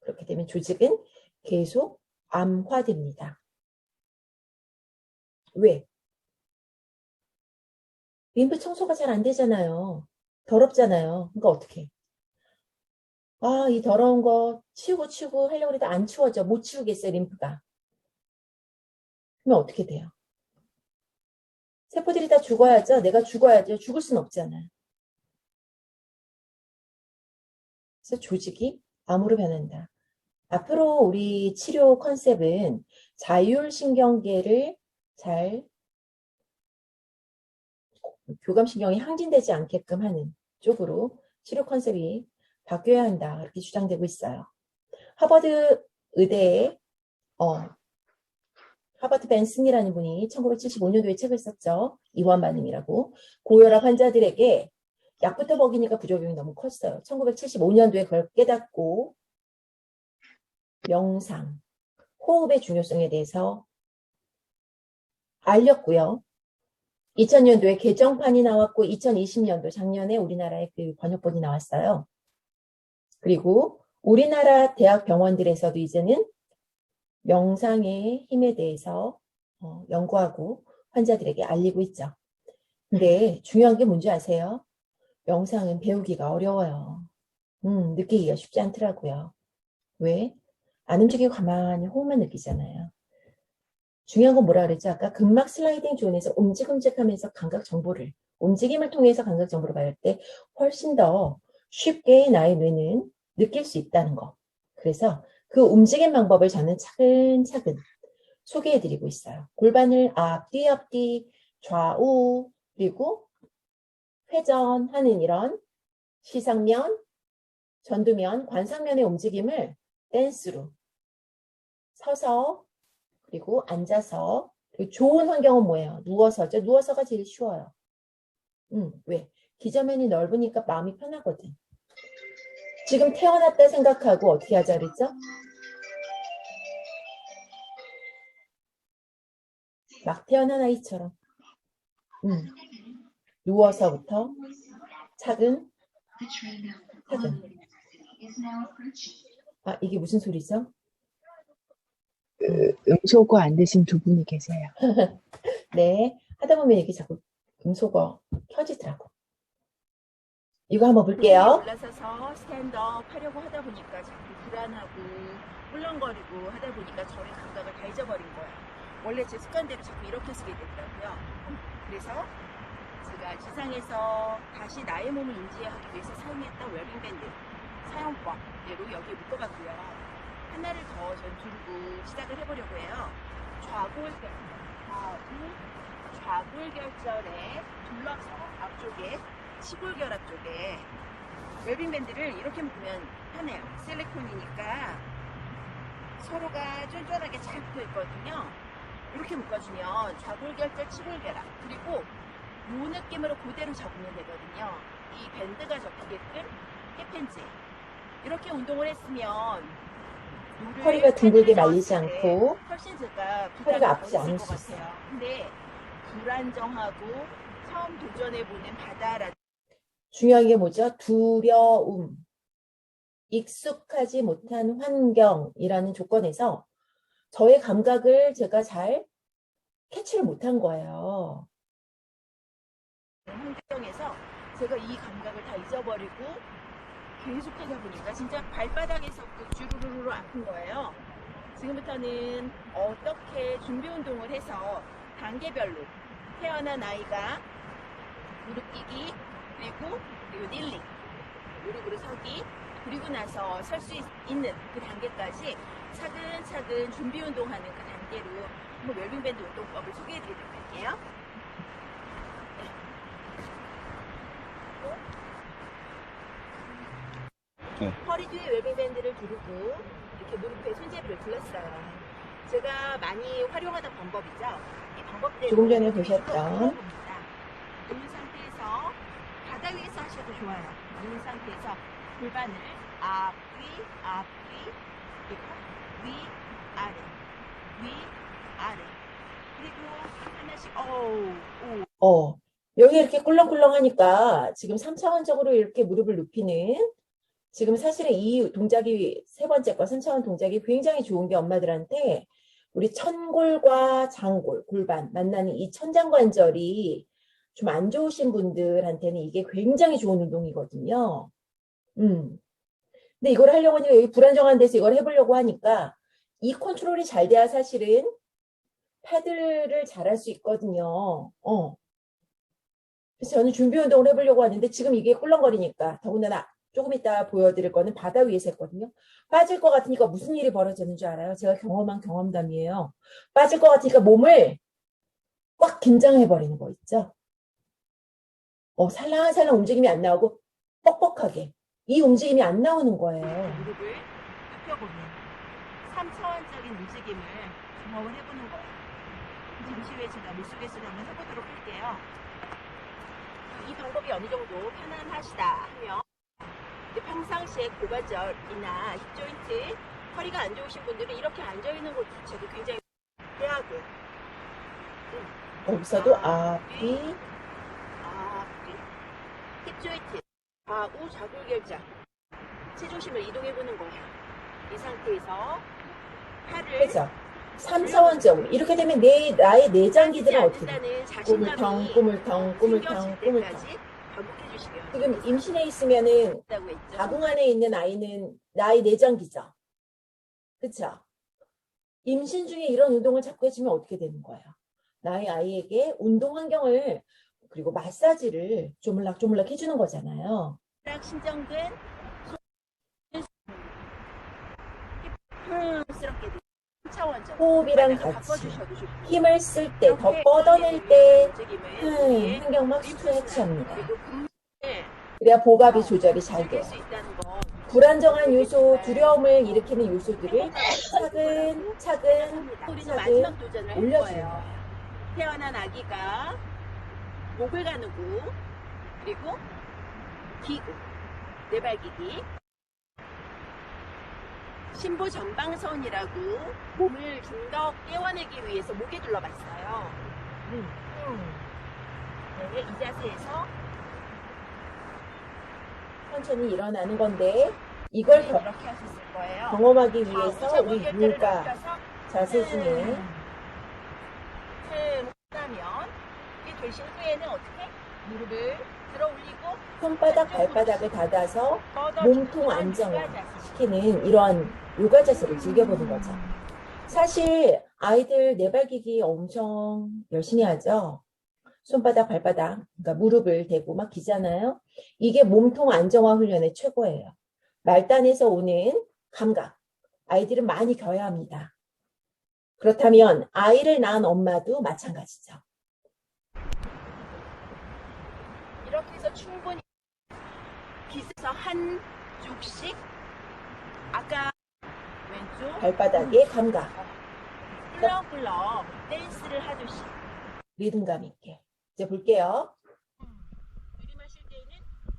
그렇게 되면 조직은 계속 암화됩니다. 왜? 림프 청소가 잘 안 되잖아요. 더럽잖아요. 그러니까 어떻게? 이 더러운 거 치우고 하려고 해도 안 치워져. 못 치우겠어요, 림프가. 그러면 어떻게 돼요? 세포들이 다 죽어야죠. 내가 죽어야죠. 죽을 순 없잖아요. 그래서 조직이 암으로 변한다. 앞으로 우리 치료 컨셉은 자율신경계를 잘 교감신경이 항진되지 않게끔 하는 쪽으로 치료 컨셉이 바뀌어야 한다. 그렇게 주장되고 있어요. 하버드 의대의 하버트 벤슨이라는 분이 1975년도에 책을 썼죠. 이완 반응이라고. 고혈압 환자들에게 약부터 먹이니까 부작용이 너무 컸어요. 1975년도에 그걸 깨닫고 명상, 호흡의 중요성에 대해서 알렸고요. 2000년도에 개정판이 나왔고 2020년도 작년에 우리나라에 그 번역본이 나왔어요. 그리고 우리나라 대학 병원들에서도 이제는 명상의 힘에 대해서 연구하고 환자들에게 알리고 있죠. 근데 중요한 게 뭔지 아세요? 명상은 배우기가 어려워요. 느끼기가 쉽지 않더라고요. 왜? 안 움직이고 가만히 호흡만 느끼잖아요. 중요한 건 뭐라 그랬죠? 아까 근막 슬라이딩 존에서 움직하면서 감각 정보를, 움직임을 통해서 감각 정보를 받을 때 훨씬 더 쉽게 나의 뇌는 느낄 수 있다는 거. 그래서 그 움직임 방법을 저는 차근차근 소개해드리고 있어요. 골반을 앞뒤, 좌우, 그리고 회전하는 이런 시상면, 전두면, 관상면의 움직임을 댄스로 서서 그리고 앉아서 그리고 좋은 환경은 뭐예요? 누워서죠. 누워서가 제일 쉬워요. 왜? 기저면이 넓으니까 마음이 편하거든. 지금 태어났다 생각하고 어떻게 하자 그랬죠? 막 태어난 아이처럼 누워서부터 차근 아, 이게 무슨 소리죠? 음소거 안 되신 두 분이 계세요. 네, 하다 보면 이게 자꾸 음소거 켜지더라고. 이거 한번 볼게요. 올라서서 스탠드업 하려고 하다 보니까 자꾸 불안하고 꿀렁거리고 하다 보니까 저의 감각을 다 잊어버린 거야. 원래 제 습관대로 자꾸 이렇게 쓰게 되더라고요. 그래서 제가 지상에서 다시 나의 몸을 인지하기 위해서 사용했던 웰빙밴드 사용법대로 여기에 묶어봤고요. 하나를 더 전 두르고 시작을 해보려고 해요. 좌골결절에 둘러서 앞쪽에 시골결합 쪽에 웰빙밴드를 이렇게 묶으면 편해요. 실리콘이니까 서로가 쫀쫀하게 잘 붙어 있거든요. 이렇게 묶어주면 좌골결절, 치골결합 그리고 이 느낌으로 그대로 잡으면 되거든요. 이 밴드가 접히게끔 힙팬지 이렇게 운동을 했으면 허리가 둥글게 말리지 않고 훨씬 제가 허리가 아프지 않을 않을 것 수 있어요. 같아요. 근데 불안정하고 처음 도전해보는 바다라는 중요한 게 뭐죠? 두려움, 익숙하지 못한 환경이라는 조건에서 저의 감각을 제가 잘 캐치를 못한 거예요. 환경에서 제가 이 감각을 다 잊어버리고 계속 하다 보니까 진짜 발바닥에서부터 주르르르 아픈 거예요. 지금부터는 어떻게 준비 운동을 해서 단계별로 태어난 아이가 무릎 끼기 그리고 닐링 무릎으로 서기 그리고 나서 설 수 있는 그 단계까지 차근차근 준비 운동하는 그 단계로 한번 웰빙밴드 운동법을 소개해드리도록 할게요. 허리 뒤에 웰빙밴드를 두르고 이렇게 무릎에 손잡이를 둘렀어요. 제가 많이 활용하던 방법이죠. 이 방법대로 조금 전에 보셨던 누운 상태에서 바다 위에서 하셔도 좋아요. 누운 상태에서 골반을 앞, 위, 그리고 위, 아래, 위, 아래. 그리고 하나씩 여기 이렇게 꿀렁꿀렁 하니까 지금 3차원적으로 이렇게 무릎을 눕히는 지금 사실은 이 동작이 세 번째 거 3차원 동작이 굉장히 좋은 게 엄마들한테 우리 천골과 장골, 골반 만나는 이 천장관절이 좀 안 좋으신 분들한테는 이게 굉장히 좋은 운동이거든요. 근데 이걸 하려고 하니까 여기 불안정한 데서 이걸 해보려고 하니까 이 컨트롤이 잘 돼야 사실은 패들을 잘할 수 있거든요. 그래서 저는 준비 운동을 해보려고 하는데 지금 이게 꿀렁거리니까 더군다나 조금 이따 보여드릴 거는 바다 위에서 했거든요. 빠질 것 같으니까 무슨 일이 벌어지는 줄 알아요? 제가 경험한 경험담이에요. 빠질 것 같으니까 몸을 꽉 긴장해버리는 거 있죠? 살랑살랑 움직임이 안 나오고 뻑뻑하게 이 움직임이 안 나오는 거예요. 무릎을 눕혀보면 3차원적인 움직임을 경험을 해보는 거예요. 잠시 후에 제가 물속에서 한번 해보도록 할게요. 이 방법이 어느 정도 편안하시다 하면 평상시에 고관절이나 힙조인트, 허리가 안 좋으신 분들은 이렇게 앉아있는 것조차도 굉장히 해하고 여기서도 앞뒤 힙조인트, 좌우 좌골결절 체중심을 이동해보는 거예요. 이 상태에서 팔을 그죠? 3차원적으로 이렇게 되면 나의 내장기들은 어떻게 돼? 꾸물텅 지금 임신해 있으면은 가궁 안에 있는 아이는 나의 내장기죠. 그쵸? 임신 중에 이런 운동을 자꾸 해주면 어떻게 되는 거예요? 나의 아이에게 운동 환경을 그리고 마사지를 조물락조물락 해주는 거잖아요. 신정근 호흡이랑 같이 힘을 쓸 때, 더 뻗어낼 때 환경 막 스트레치합니다. 그래야 복압이 조절이 잘 돼요. 불안정한 요소, 두려움을 일으키는 요소들을 차근차근 올려주는 거예요. 태어난 아기가 목을 가누고 그리고 기구, 내발기기 심부 전방선이라고 몸을 좀 더 떼어내기 위해서 목에 둘러봤어요. 네, 이 자세에서 천천히 일어나는 건데 이걸 이렇게 하셨을 거예요. 경험하기 위해서 자, 우리 무게들을 요가 높여서 자세 중에 하면 이게 되신 후에는 어떻게? 무릎을 들어 올리고 손바닥 발바닥을 닫아서 몸통 안정화 시키는 이러한 요가 자세를 즐겨보는 거죠. 사실 아이들 내발기기 엄청 열심히 하죠. 손바닥 발바닥, 그러니까 무릎을 대고 막 기잖아요. 이게 몸통 안정화 훈련의 최고예요. 말단에서 오는 감각, 아이들은 많이 겨야 합니다. 그렇다면 아이를 낳은 엄마도 마찬가지죠. 이렇게 해서 충분히 기스서 한쪽씩 아까 왼쪽 발바닥의 감각, 꿀렁꿀렁 댄스를 하듯이 리듬감 있게. 이제 볼게요. 들이마실 때에는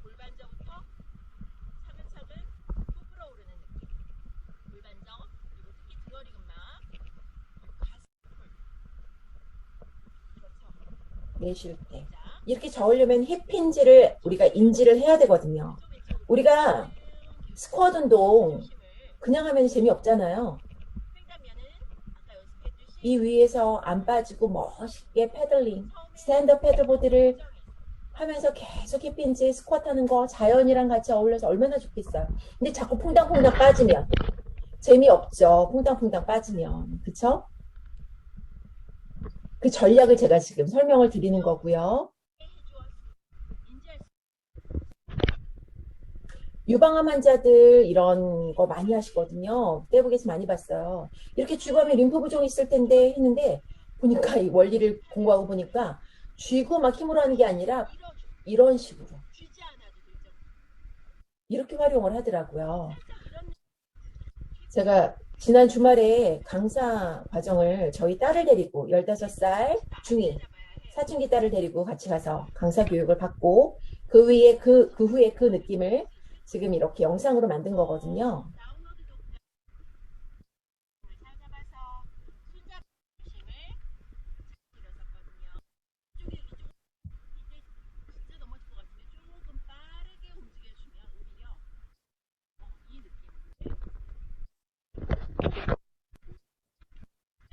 골반저부터 차근차근 후 불어오르는 느낌. 골반저 그리고 특히 등어리근막 내쉴 때. 이렇게 저으려면 힙힌지를 우리가 인지를 해야 되거든요. 우리가 스쿼트 운동 그냥 하면 재미없잖아요. 이 위에서 안 빠지고 멋있게 패들링, 스탠드업 패들보드를 하면서 계속 힙힌지 스쿼트 하는 거 자연이랑 같이 어울려서 얼마나 좋겠어요. 근데 자꾸 퐁당퐁당 빠지면 재미없죠. 퐁당퐁당 빠지면. 그쵸? 그 전략을 제가 지금 설명을 드리는 거고요. 유방암 환자들 이런 거 많이 하시거든요. 떼북에서 많이 봤어요. 이렇게 쥐고 하면 림프 부종이 있을 텐데 했는데 보니까 이 원리를 공부하고 보니까 쥐고 막 힘으로 하는 게 아니라 이런 식으로 이렇게 활용을 하더라고요. 제가 지난 주말에 강사 과정을 저희 딸을 데리고 15살 중2 사춘기 딸을 데리고 같이 가서 강사 교육을 받고 그 후에 그 느낌을 지금 이렇게 영상으로 만든 거거든요.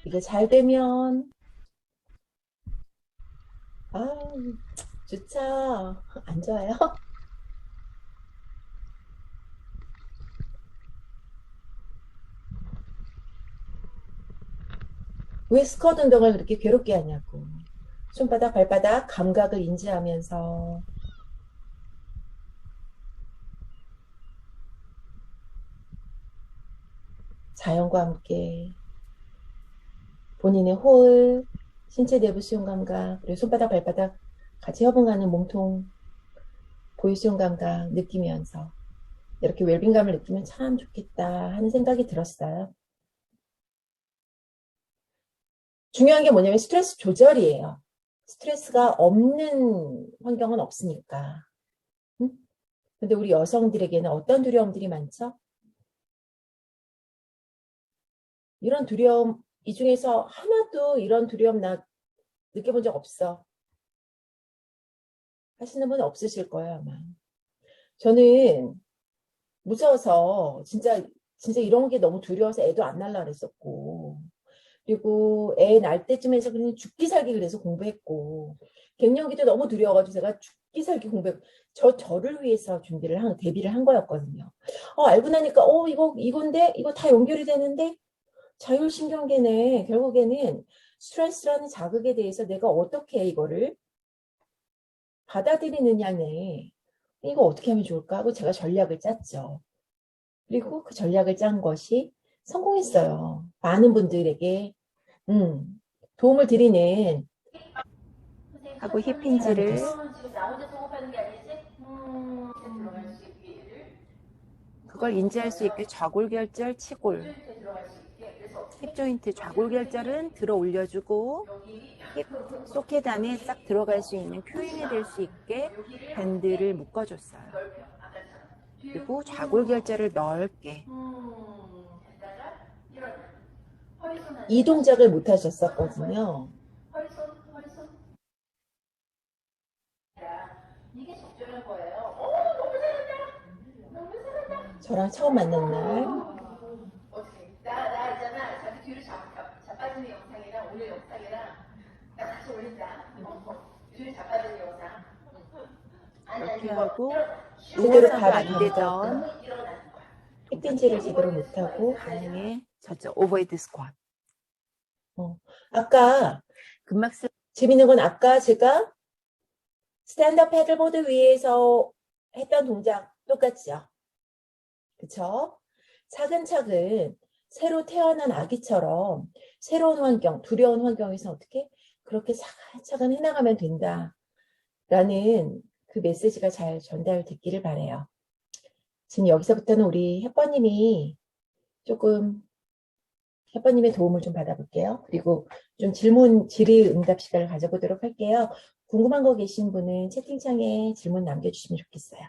이게 잘 되면 좋죠. 안 좋아요? 왜 스쿼트 운동을 그렇게 괴롭게 하냐고. 손바닥, 발바닥 감각을 인지하면서 자연과 함께 본인의 호흡, 신체 내부 수용 감각, 그리고 손바닥, 발바닥 같이 협응하는 몸통, 보유 수용 감각 느끼면서 이렇게 웰빙감을 느끼면 참 좋겠다 하는 생각이 들었어요. 중요한 게 뭐냐면 스트레스 조절이에요. 스트레스가 없는 환경은 없으니까. 응? 근데 우리 여성들에게는 어떤 두려움들이 많죠? 이런 두려움, 이 중에서 하나도 이런 두려움 나 느껴본 적 없어. 하시는 분은 없으실 거예요, 아마. 저는 무서워서 진짜 이런 게 너무 두려워서 애도 안 낳으려고 그랬었고, 그리고 애 낳을 때쯤에서 그냥 죽기 살기 그래서 공부했고, 갱년기도 너무 두려워가지고 제가 죽기 살기 공부했고, 저를 위해서 대비를 한 거였거든요. 알고 나니까 이건데 이거 다 연결이 되는데 자율신경계네. 결국에는 스트레스라는 자극에 대해서 내가 어떻게 이거를 받아들이느냐네. 이거 어떻게 하면 좋을까 하고 제가 전략을 짰죠. 그리고 그 전략을 짠 것이 성공했어요. 많은 분들에게 도움을 드리는 하고 힙힌지를 그걸 인지할 수 있게 좌골결절, 치골 힙 조인트 좌골결절은 들어 올려주고 힙 소켓 안에 싹 들어갈 수 있는 큐잉이 될 수 있게 밴드를 묶어줬어요. 그리고 좌골결절을 넓게 이 동작을 못 하셨었거든요. 이게 적절한 거예요. 너무 잘한다. 너무 잘한다. 저랑 처음 만난 날 어떻게? 나 있잖아. 자기 뒤로 자빠지는 영상이랑 오늘 영상이랑 나 같이 올린다. 뒤로 자빠지는 영상. 이렇게 하고 제대로 제대로 밥 밥을 안 안 되던 햇빛질을 제대로 못하고 가능해 졌죠. 오버헤드 스쿼트. 아까 근막스 재밌는 건 아까 제가 스탠드업 패들보드 위에서 했던 동작 똑같죠? 그쵸? 차근차근 새로 태어난 아기처럼 새로운 환경, 두려운 환경에서 어떻게 그렇게 차근차근 해나가면 된다라는 그 메시지가 잘 전달됐기를 바라요. 지금 여기서부터는 우리 햇버님이 조금 햇버님의 도움을 좀 받아볼게요. 그리고 좀 질의응답 시간을 가져보도록 할게요. 궁금한 거 계신 분은 채팅창에 질문 남겨주시면 좋겠어요.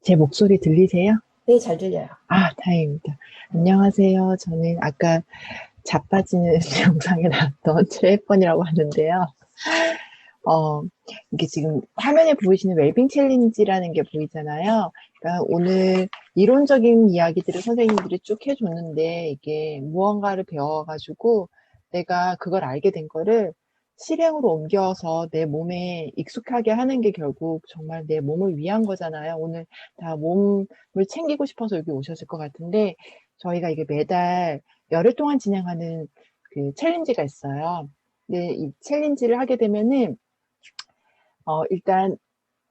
제 목소리 들리세요? 네, 잘 들려요. 아, 다행입니다. 안녕하세요. 저는 아까 자빠지는 영상에 나왔던 최혜번이라고 하는데요. 이게 지금 화면에 보이시는 웰빙 챌린지라는 게 보이잖아요. 그러니까 오늘 이론적인 이야기들을 선생님들이 쭉 해줬는데 이게 무언가를 배워가지고 내가 그걸 알게 된 거를 실행으로 옮겨서 내 몸에 익숙하게 하는 게 결국 정말 내 몸을 위한 거잖아요. 오늘 다 몸을 챙기고 싶어서 여기 오셨을 것 같은데 저희가 이게 매달 열흘 동안 진행하는 그 챌린지가 있어요. 근데 이 챌린지를 하게 되면은 일단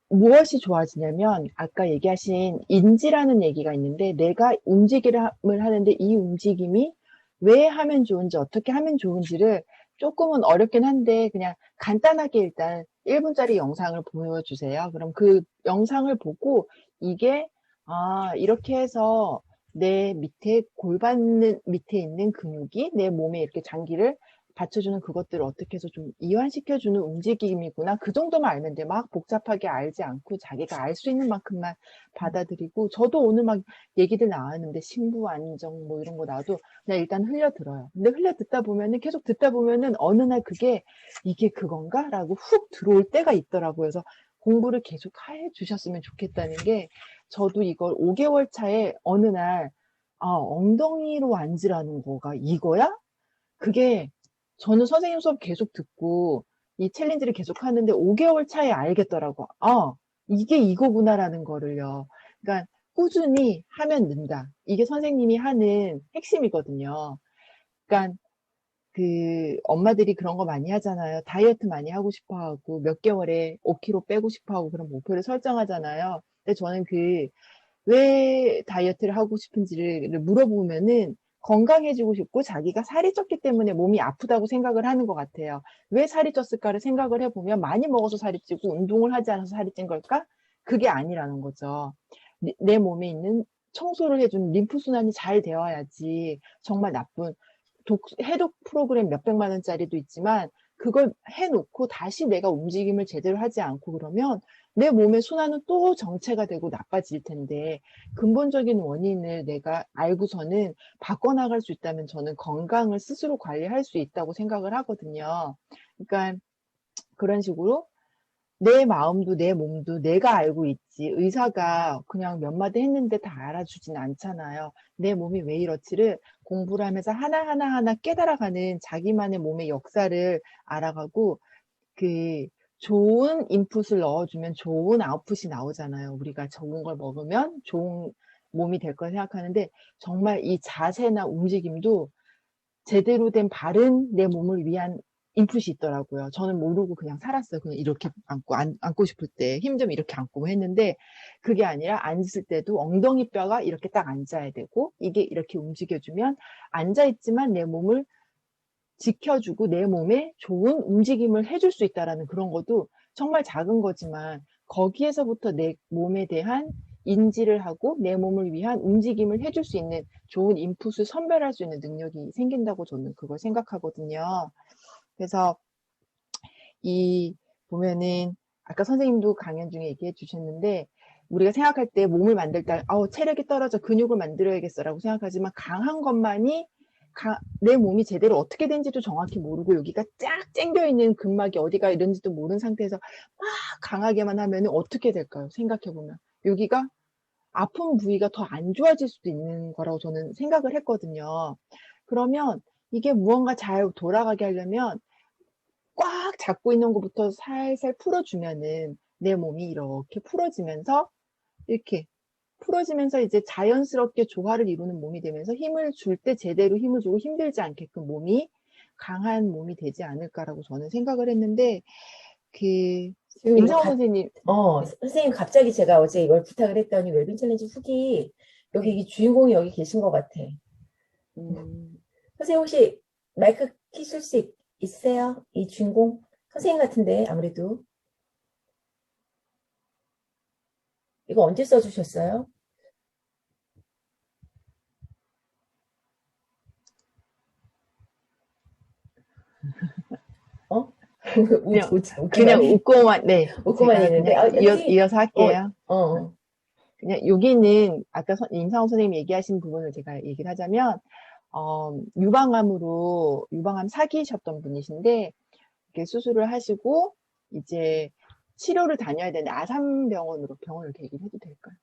무엇이 좋아지냐면 아까 얘기하신 인지라는 얘기가 있는데 내가 움직임을 하는데 이 움직임이 왜 하면 좋은지 어떻게 하면 좋은지를 조금은 어렵긴 한데 그냥 간단하게 일단 1분짜리 영상을 보여주세요. 그럼 그 영상을 보고 이게 이렇게 해서 내 밑에 골반 밑에 있는 근육이 내 몸에 이렇게 장기를 받쳐주는 그것들을 어떻게 해서 좀 이완시켜주는 움직임이구나. 그 정도만 알면 돼. 막 복잡하게 알지 않고 자기가 알 수 있는 만큼만 받아들이고 저도 오늘 막 얘기들 나왔는데 신부 안정 뭐 이런 거 나와도 그냥 일단 흘려들어요. 근데 흘려듣다 보면은 계속 듣다 보면은 어느 날 그게 이게 그건가? 라고 훅 들어올 때가 있더라고요. 그래서 공부를 계속 해 주셨으면 좋겠다는 게 저도 이걸 5개월 차에 어느 날 엉덩이로 앉으라는 거가 이거야? 그게 저는 선생님 수업 계속 듣고 이 챌린지를 계속 하는데 5개월 차에 알겠더라고. 이게 이거구나라는 거를요. 그러니까 꾸준히 하면 는다. 이게 선생님이 하는 핵심이거든요. 그러니까 그 엄마들이 그런 거 많이 하잖아요. 다이어트 많이 하고 싶어 하고 몇 개월에 5kg 빼고 싶어 하고 그런 목표를 설정하잖아요. 근데 저는 왜 다이어트를 하고 싶은지를 물어보면은 건강해지고 싶고 자기가 살이 쪘기 때문에 몸이 아프다고 생각을 하는 것 같아요. 왜 살이 쪘을까를 생각을 해보면 많이 먹어서 살이 찌고 운동을 하지 않아서 살이 찐 걸까? 그게 아니라는 거죠. 내 몸에 있는 청소를 해주는 림프순환이 잘 되어야지 정말 나쁜 해독 프로그램 몇백만 원짜리도 있지만 그걸 해놓고 다시 내가 움직임을 제대로 하지 않고 그러면 내 몸의 순환은 또 정체가 되고 나빠질 텐데 근본적인 원인을 내가 알고서는 바꿔나갈 수 있다면 저는 건강을 스스로 관리할 수 있다고 생각을 하거든요. 그러니까 그런 식으로 내 마음도 내 몸도 내가 알고 있지 의사가 그냥 몇 마디 했는데 다 알아주진 않잖아요. 내 몸이 왜 이렇지를 공부를 하면서 하나하나 깨달아가는 자기만의 몸의 역사를 알아가고 그 좋은 인풋을 넣어주면 좋은 아웃풋이 나오잖아요. 우리가 좋은 걸 먹으면 좋은 몸이 될 걸 생각하는데 정말 이 자세나 움직임도 제대로 된 바른 내 몸을 위한 인풋이 있더라고요. 저는 모르고 그냥 살았어요. 그냥 이렇게 앉고 싶을 때 힘 좀 이렇게 앉고 했는데 그게 아니라 앉을 때도 엉덩이 뼈가 이렇게 딱 앉아야 되고 이게 이렇게 움직여주면 앉아있지만 내 몸을 지켜주고 내 몸에 좋은 움직임을 해줄 수 있다라는 그런 것도 정말 작은 거지만 거기에서부터 내 몸에 대한 인지를 하고 내 몸을 위한 움직임을 해줄 수 있는 좋은 인풋을 선별할 수 있는 능력이 생긴다고 저는 그걸 생각하거든요. 그래서 보면은 아까 선생님도 강연 중에 얘기해 주셨는데 우리가 생각할 때 몸을 만들 때 체력이 떨어져 근육을 만들어야겠어라고 생각하지만 강한 것만이 내 몸이 제대로 어떻게 된지도 정확히 모르고 여기가 쫙 쨍겨 있는 근막이 어디가 이런지도 모르는 상태에서 막 강하게만 하면 어떻게 될까요? 생각해보면 여기가 아픈 부위가 더 안 좋아질 수도 있는 거라고 저는 생각을 했거든요. 그러면 이게 무언가 잘 돌아가게 하려면 꽉 잡고 있는 것부터 살살 풀어주면은 내 몸이 이렇게 풀어지면서 이렇게 풀어지면서 이제 자연스럽게 조화를 이루는 몸이 되면서 힘을 줄 때 제대로 힘을 주고 힘들지 않게끔 몸이 강한 몸이 되지 않을까라고 저는 생각을 했는데 지금 임상원 선생님 선생님 갑자기 제가 어제 이걸 부탁을 했더니 웰빙 챌린지 후기 여기 이 주인공이 여기 계신 것 같아. 선생님 혹시 마이크 키실 수 있으세요? 이 주인공 선생님 같은데 아무래도 이거 언제 써주셨어요? 그냥 웃고만 웃고만 있는데 이어서 할게요. 그냥 여기는 아까 임상훈 선생님이 얘기하신 부분을 제가 얘기를 하자면 유방암 사기셨던 분이신데 이렇게 수술을 하시고 이제 치료를 다녀야 되는데 병원을 이렇게 얘기를 해도 될까요?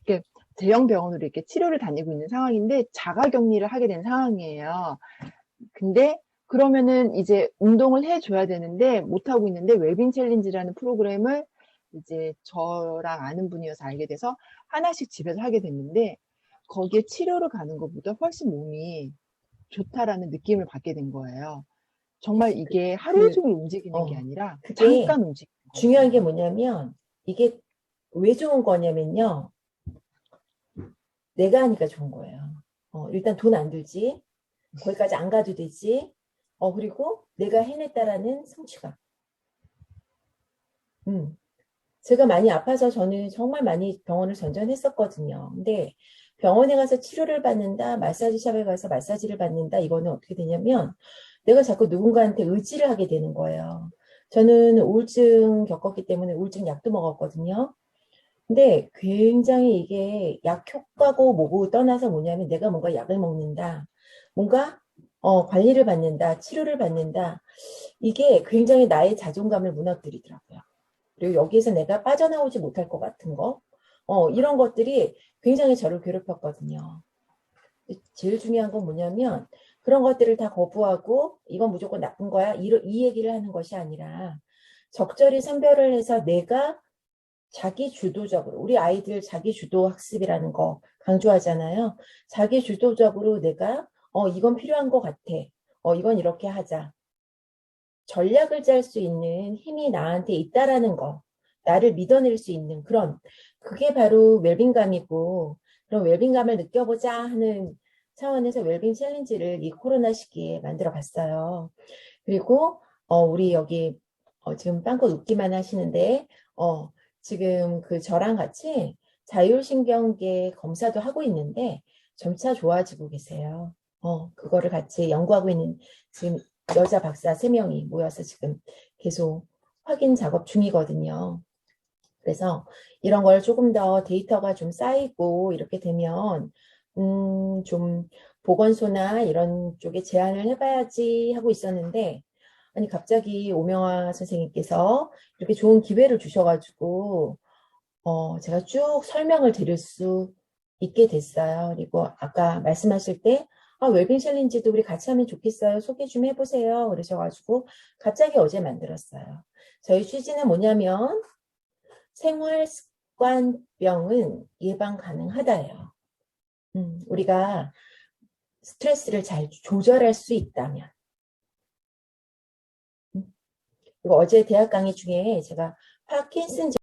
이렇게 대형 병원으로 이렇게 치료를 다니고 있는 상황인데 자가격리를 하게 된 상황이에요. 근데 그러면은 이제 운동을 해줘야 되는데 못하고 있는데 웰빙 챌린지라는 프로그램을 이제 저랑 아는 분이어서 알게 돼서 하나씩 집에서 하게 됐는데 거기에 치료를 가는 것보다 훨씬 몸이 좋다라는 느낌을 받게 된 거예요. 정말 이게 하루 종일 움직이는 게 아니라 잠깐 움직이는 거예요. 중요한 게 뭐냐면 이게 왜 좋은 거냐면요. 내가 하니까 좋은 거예요. 일단 돈 안 들지. 거기까지 안 가도 되지. 그리고 내가 해냈다라는 성취감. 제가 많이 아파서 저는 정말 많이 병원을 전전했었거든요. 근데 병원에 가서 치료를 받는다, 마사지샵에 가서 마사지를 받는다, 이거는 어떻게 되냐면 내가 자꾸 누군가한테 의지를 하게 되는 거예요. 저는 우울증 겪었기 때문에 우울증 약도 먹었거든요. 근데 굉장히 이게 약 효과고 뭐고 떠나서 뭐냐면 내가 뭔가 약을 먹는다, 뭔가 관리를 받는다, 치료를 받는다, 이게 굉장히 나의 자존감을 무너뜨리더라고요. 그리고 여기에서 내가 빠져나오지 못할 것 같은 거, 이런 것들이 굉장히 저를 괴롭혔거든요. 제일 중요한 건 뭐냐면 그런 것들을 다 거부하고 이건 무조건 나쁜 거야, 이 얘기를 하는 것이 아니라 적절히 선별을 해서 내가 자기 주도적으로, 우리 아이들 자기 주도 학습이라는 거 강조하잖아요. 자기 주도적으로 내가 이건 필요한 것 같아. 이건 이렇게 하자. 전략을 짤 수 있는 힘이 나한테 있다라는 거, 나를 믿어낼 수 있는 그게 바로 웰빙감이고, 그런 웰빙감을 느껴보자 하는 차원에서 웰빙 챌린지를 이 코로나 시기에 만들어 봤어요. 그리고 우리 여기 지금 빵긋 웃기만 하시는데 지금 저랑 같이 자율신경계 검사도 하고 있는데 점차 좋아지고 계세요. 그거를 같이 연구하고 있는 지금 여자 박사 3명이 모여서 지금 계속 확인 작업 중이거든요. 그래서 이런 걸 조금 더 데이터가 좀 쌓이고 이렇게 되면 좀 보건소나 이런 쪽에 제안을 해봐야지 하고 있었는데, 아니 갑자기 오명화 선생님께서 이렇게 좋은 기회를 주셔가지고 제가 쭉 설명을 드릴 수 있게 됐어요. 그리고 아까 말씀하실 때 웰빙 챌린지도 우리 같이 하면 좋겠어요. 소개 좀 해보세요. 그러셔가지고 갑자기 어제 만들었어요. 저희 취지는 뭐냐면 생활습관병은 예방 가능하다예요. 우리가 스트레스를 잘 조절할 수 있다면. 그리고 어제 대학 강의 중에 제가 파킨슨증